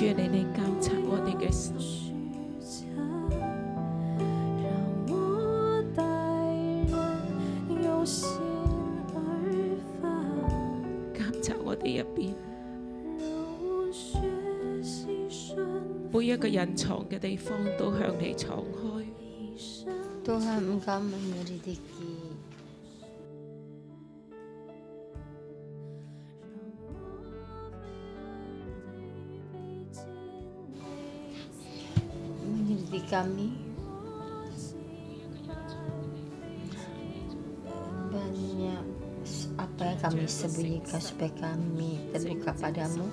主啊，你嚟監察我哋嘅心，監察我哋入邊每一個隱藏嘅地方都向你敞開。 Tuhan, Engkau menyelidiki kami, banyak apa yang kami sembunyikan supaya kami terbuka padamu.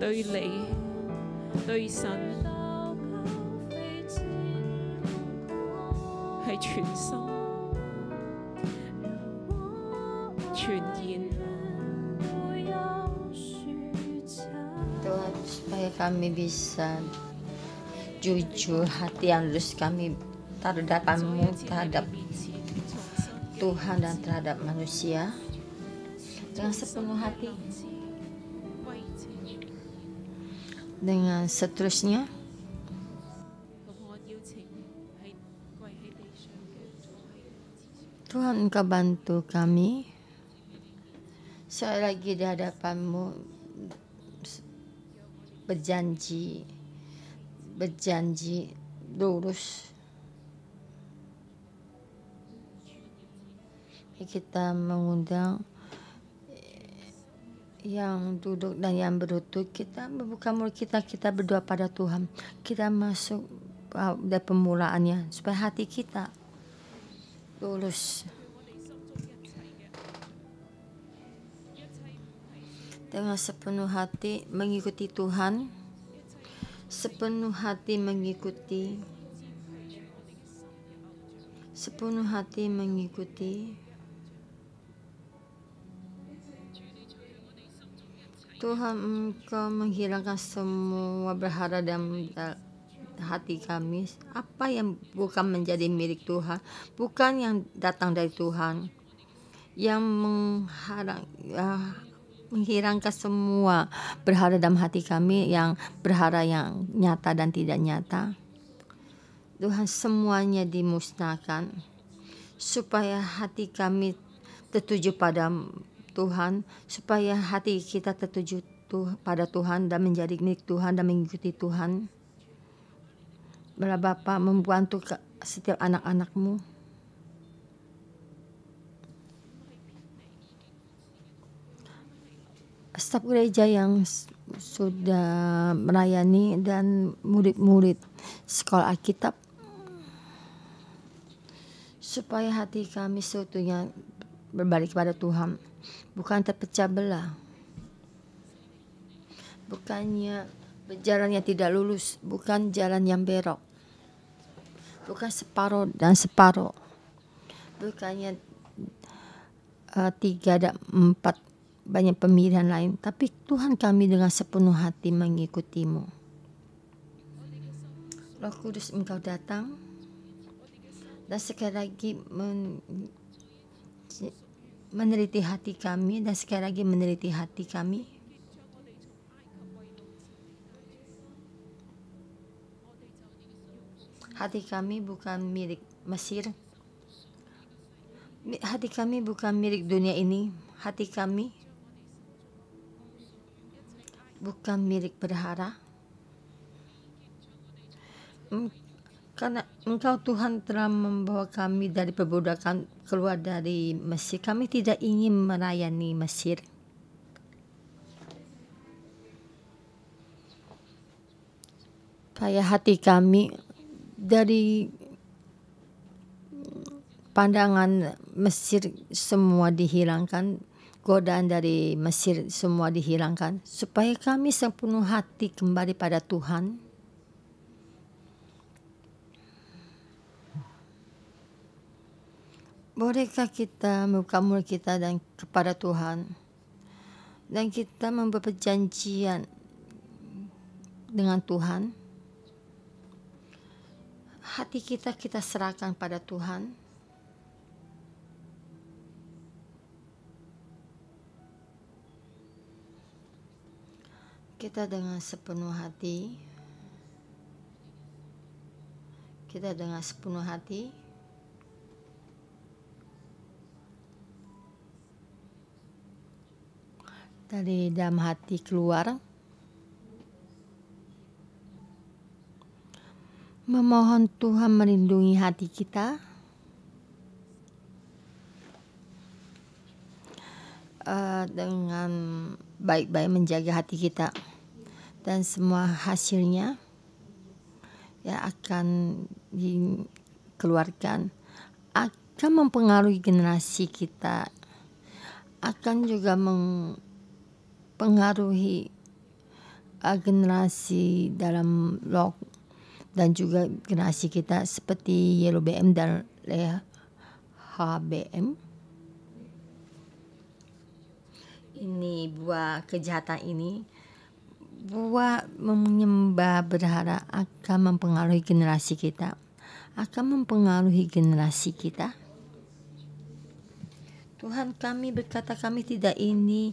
對你、對神係全心、全然。 Tuhan, supaya kami bisa jujur, hati yang lurus kami terhadap-Mu, terhadap Tuhan dan terhadap manusia dengan sepenuh hati. Dengan seterusnya, Tuhan, Engkau bantu kami sekali lagi di hadapan-Mu, berjanji lurus. Kita mengundang yang duduk dan yang berlutut, kita membuka mulut kita berdoa pada Tuhan. Kita masuk dari permulaannya supaya hati kita lurus. Dengan sepenuh hati mengikuti Tuhan, sepenuh hati mengikuti, sepenuh hati mengikuti. Tuhan, Engkau menghilangkan semua berhala dalam hati kami, apa yang bukan menjadi milik Tuhan, bukan yang datang dari Tuhan, yang menghilangkan semua berhala dalam hati kami, yang berhala yang nyata dan tidak nyata. Tuhan, semuanya dimusnahkan supaya hati kami tertuju pada Tuhan, supaya hati kita tertuju pada Tuhan dan menjadi milik Tuhan dan mengikuti Tuhan. Bila Bapa membantu setiap anak-anak-Mu staf gereja yang sudah melayani dan murid-murid sekolah Alkitab, supaya hati kami seutuhnya berbalik kepada Tuhan, bukan terpecah belah, bukannya berjalan yang tidak lurus, bukan jalan yang berok, bukan separuh dan separuh, bukannya 3 dan 4 banyak pemilihan lain, tapi Tuhan kami dengan sepenuh hati mengikutimu. Roh Kudus, Engkau datang dan sekali lagi meneliti hati kami, dan sekali lagi meneliti hati kami. Hati kami bukan milik Mesir. Hati kami bukan milik dunia ini. Hati kami bukan milik berhala. Karena Engkau Tuhan telah membawa kami dari perbudakan keluar dari Mesir. Kami tidak ingin melayani Mesir. Supaya hati kami dari pandangan Mesir semua dihilangkan, godaan dari Mesir semua dihilangkan, supaya kami sepenuh hati kembali pada Tuhan. Bolehkah kita membuka mulut kita dan kepada Tuhan, dan kita membuat perjanjian dengan Tuhan? Hati kita serahkan pada Tuhan. Kita dengan sepenuh hati, dari dalam hati keluar, memohon Tuhan melindungi hati kita, dengan baik-baik menjaga hati kita, dan semua hasilnya yang akan dikeluarkan akan mempengaruhi generasi kita, akan juga mempengaruhi generasi dalam Lok dan juga generasi kita seperti YLBM dan HBM. Ini buah kejahatan ini, buah menyembah berhala akan mempengaruhi generasi kita, Tuhan kami berkata kami tidak ini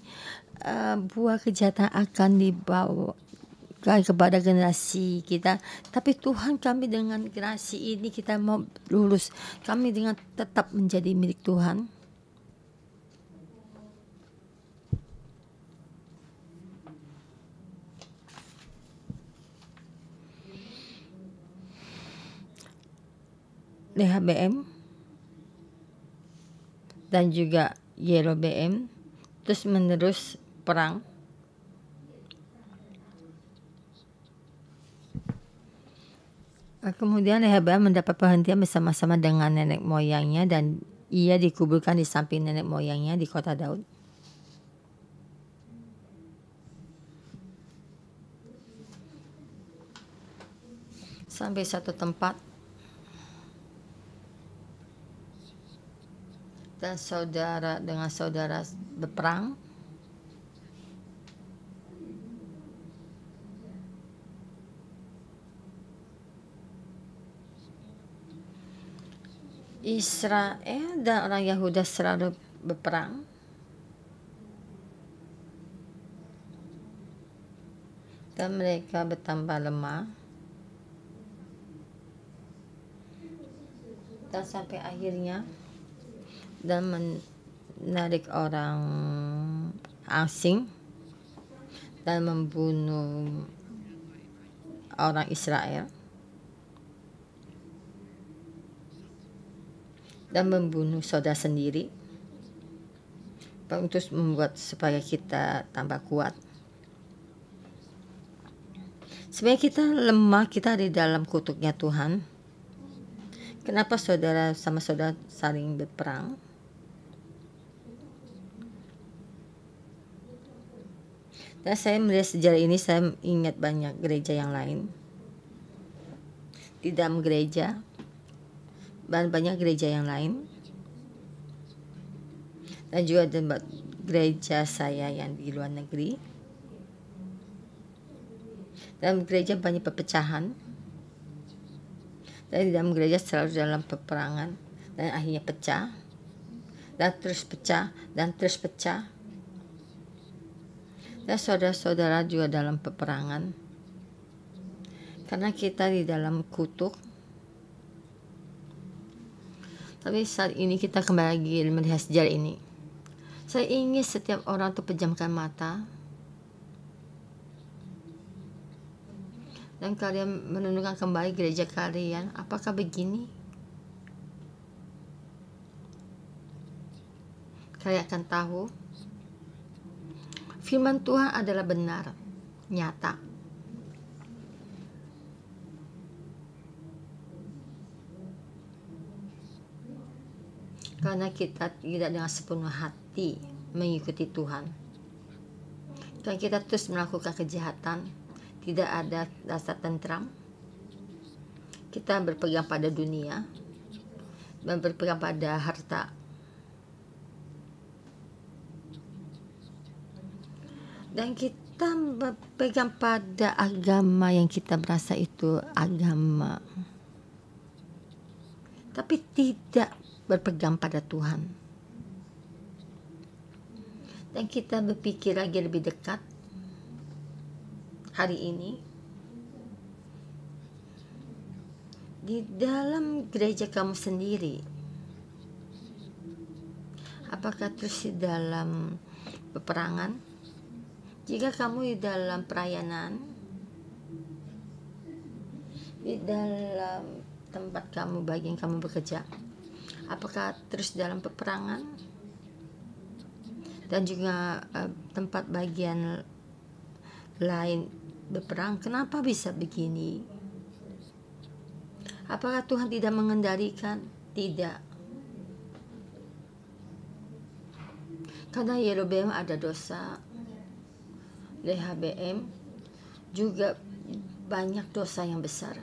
buah kejahatan akan dibawa kepada generasi kita, tapi Tuhan kami dengan generasi ini kita mau lulus, kami dengan tetap menjadi milik Tuhan. HBM dan juga YLBM terus menerus perang. Kemudian Rehoboam mendapat perhentian bersama-sama dengan nenek moyangnya, dan ia dikuburkan di samping nenek moyangnya di kota Daud. Sampai satu tempat, dan saudara dengan saudara berperang. Israel dan orang Yahuda selalu berperang. Dan mereka bertambah lemah. Dan sampai akhirnya dan menarik orang asing dan membunuh orang Israel dan membunuh saudara sendiri untuk membuat supaya kita tambah kuat. Sebenarnya kita lemah, kita di dalam kutuknya Tuhan. Kenapa saudara sama saudara saling berperang? Dan saya melihat sejarah ini, saya ingat banyak gereja yang lain. Di dalam gereja, dan banyak gereja yang lain. Dan juga tempat gereja saya yang di luar negeri. Dalam gereja banyak perpecahan. Dan di dalam gereja selalu dalam peperangan. Dan akhirnya pecah. Dan terus pecah. Dan terus pecah. Dan saudara-saudara juga dalam peperangan. Karena kita di dalam kutuk. Tapi saat ini kita kembali lagi melihat sejarah ini. Saya ingin setiap orang itu pejamkan mata. Dan kalian menundukkan kembali gereja kalian. Apakah begini? Kalian akan tahu. Firman Tuhan adalah benar. Nyata. Karena kita tidak dengan sepenuh hati mengikuti Tuhan. Dan kita terus melakukan kejahatan, tidak ada rasa tentram. Kita berpegang pada dunia dan berpegang pada harta. Dan kita berpegang pada agama yang kita merasa itu agama. Tapi tidak berpegang pada Tuhan. Dan kita berpikir lagi lebih dekat hari ini di dalam gereja kamu sendiri. Apakah terus di dalam peperangan? Jika kamu di dalam pelayanan, di dalam tempat kamu bagian kamu bekerja, apakah terus dalam peperangan? Dan juga tempat bagian lain berperang. Kenapa bisa begini? Apakah Tuhan tidak mengendalikan? Tidak. Karena Yerobeam ada dosa, Rehabeam juga banyak dosa yang besar.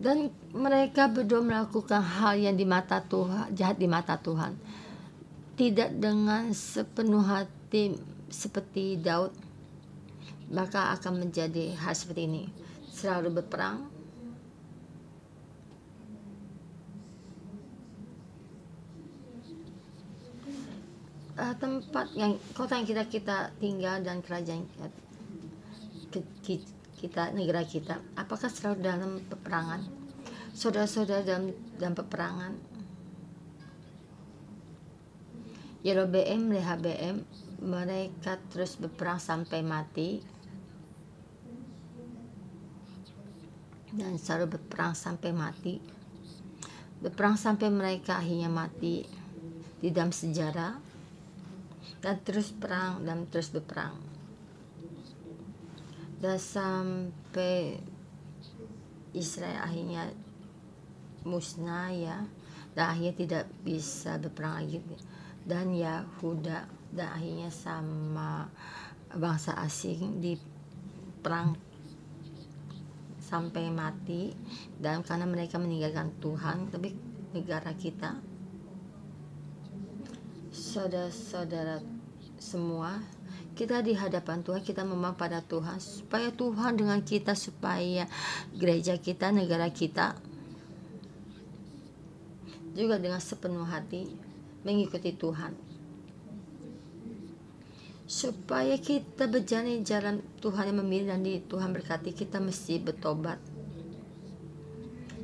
Dan mereka berdua melakukan hal yang di mata Tuhan, jahat di mata Tuhan. Tidak dengan sepenuh hati seperti Daud, maka akan menjadi hal seperti ini. Selalu berperang. Tempat yang kota yang kita tinggal dan kerajaan kita, negara kita, apakah selalu dalam peperangan? Saudara-saudara dalam peperangan. Yerobeam, Rehabeam, mereka terus berperang sampai mati. Dan selalu berperang sampai mati. Berperang sampai mereka akhirnya mati di dalam sejarah. Dan terus perang dan terus berperang. Dan sampai Israel akhirnya musnah ya. Dan akhirnya tidak bisa berperang lagi. Dan Yahuda dan akhirnya sama bangsa asing di perang sampai mati. Dan karena mereka meninggalkan Tuhan, tapi negara kita, saudara-saudara semua, kita di hadapan Tuhan, kita memohon pada Tuhan supaya Tuhan dengan kita, supaya gereja kita, negara kita juga dengan sepenuh hati mengikuti Tuhan, supaya kita berjalan di jalan Tuhan yang memilih dan di Tuhan berkati. Kita mesti bertobat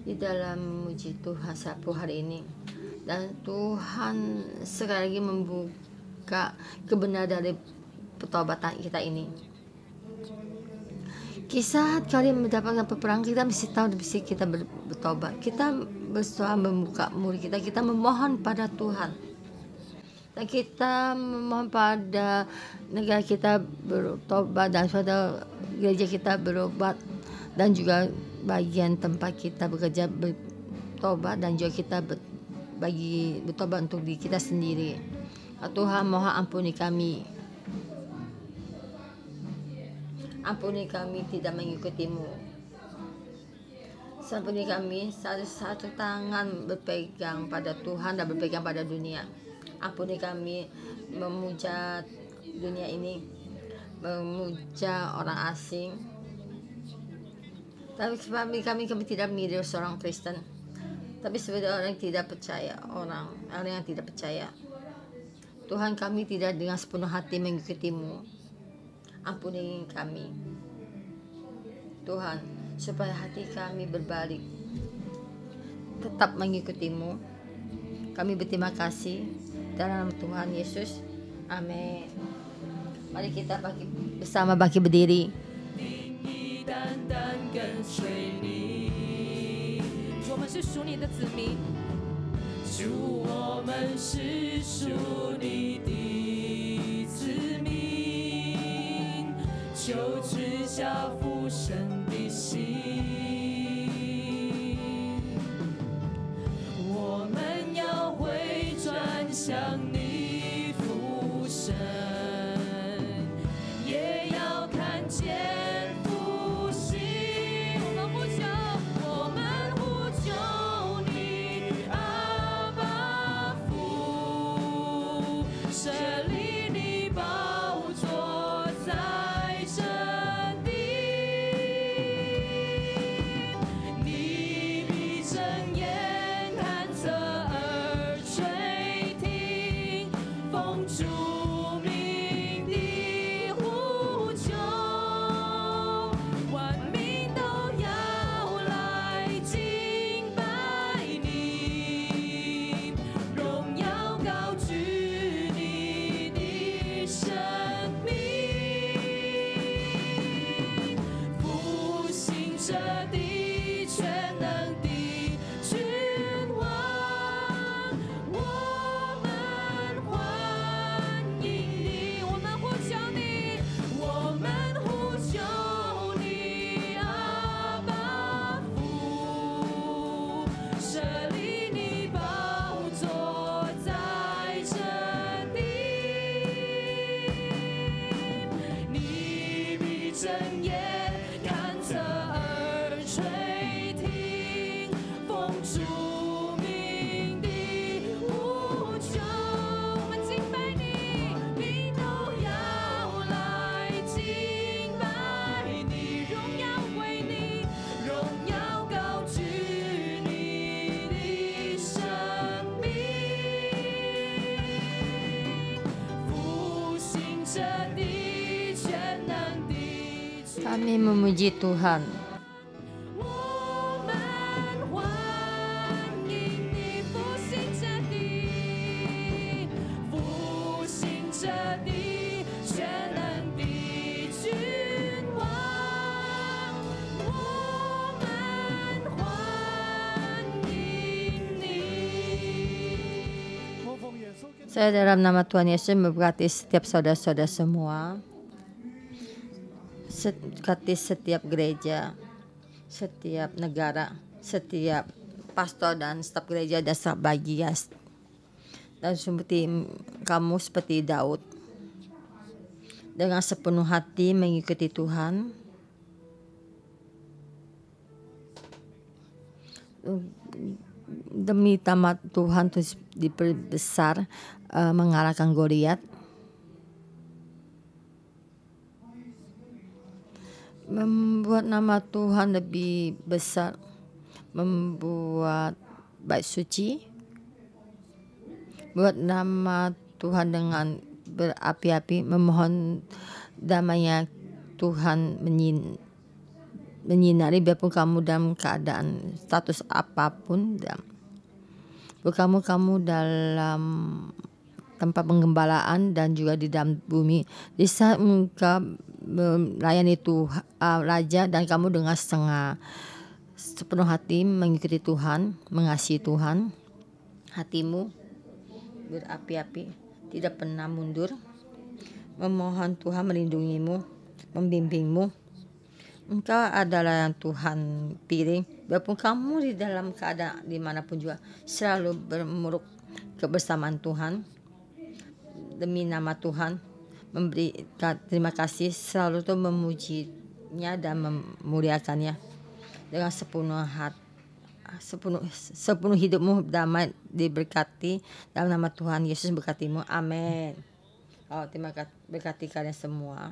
di dalam muji Tuhan 10 hari ini. Dan Tuhan sekali lagi membuka kebenaran dari pertobatan kita ini. Saat kalian mendapatkan peperangan, kita mesti tahu, mesti kita bertobat. Kita berusaha membuka mulut kita memohon pada Tuhan. Dan kita memohon pada negara kita bertobat dan pada gereja kita berobat, dan juga bagian tempat kita bekerja bertobat, dan juga kita bertobat untuk diri kita sendiri. Tuhan, mohon ampuni kami. Ampuni kami tidak mengikutimu. Ampuni kami satu tangan berpegang pada Tuhan dan berpegang pada dunia. Ampuni kami memuja dunia ini, memuja orang asing. Tapi kami tidak menjadi seorang Kristen, tapi sebagai orang yang tidak percaya, orang yang tidak percaya. Tuhan, kami tidak dengan sepenuh hati mengikutimu. Ampuni kami, Tuhan, supaya hati kami berbalik, tetap mengikutimu. Kami berterima kasih dalam Tuhan Yesus. Amin. Mari kita bersama bangkit berdiri. 我们是属你的子民，主，我们是属你的子民，求赐下父神的心，我们要回转向你父神，也要看见。 Kami memuji Tuhan. Saya dalam nama Tuhan Yesus memberkati setiap saudara-saudara semua, berkati setiap gereja, setiap negara, setiap pastor dan staf gereja dan staf bagian. Dan seperti kamu seperti Daud, dengan sepenuh hati mengikuti Tuhan, demi tamat Tuhan terus diperbesar, mengalahkan Goliat, membuat nama Tuhan lebih besar, membuat bait suci, buat nama Tuhan dengan berapi-api, memohon damainya Tuhan menyinari biarpun kamu dalam keadaan status apapun, kamu dalam tempat penggembalaan dan juga di dalam bumi. Di saat engkau melayani Tuhan, Raja, dan kamu dengan sepenuh hati mengikuti Tuhan, mengasihi Tuhan, hatimu berapi-api, tidak pernah mundur, memohon Tuhan melindungimu, membimbingmu. Engkau adalah yang Tuhan pilih, walaupun kamu di dalam keadaan dimanapun juga selalu bermuruk kebersamaan Tuhan. Demi nama Tuhan, memberi terima kasih, selalu tuh memujinya dan memuliakannya dengan sepenuh hati, sepenuh hidupmu damai diberkati dalam nama Tuhan Yesus berkatimu. Amin. Oh, terima kasih, berkati kalian semua.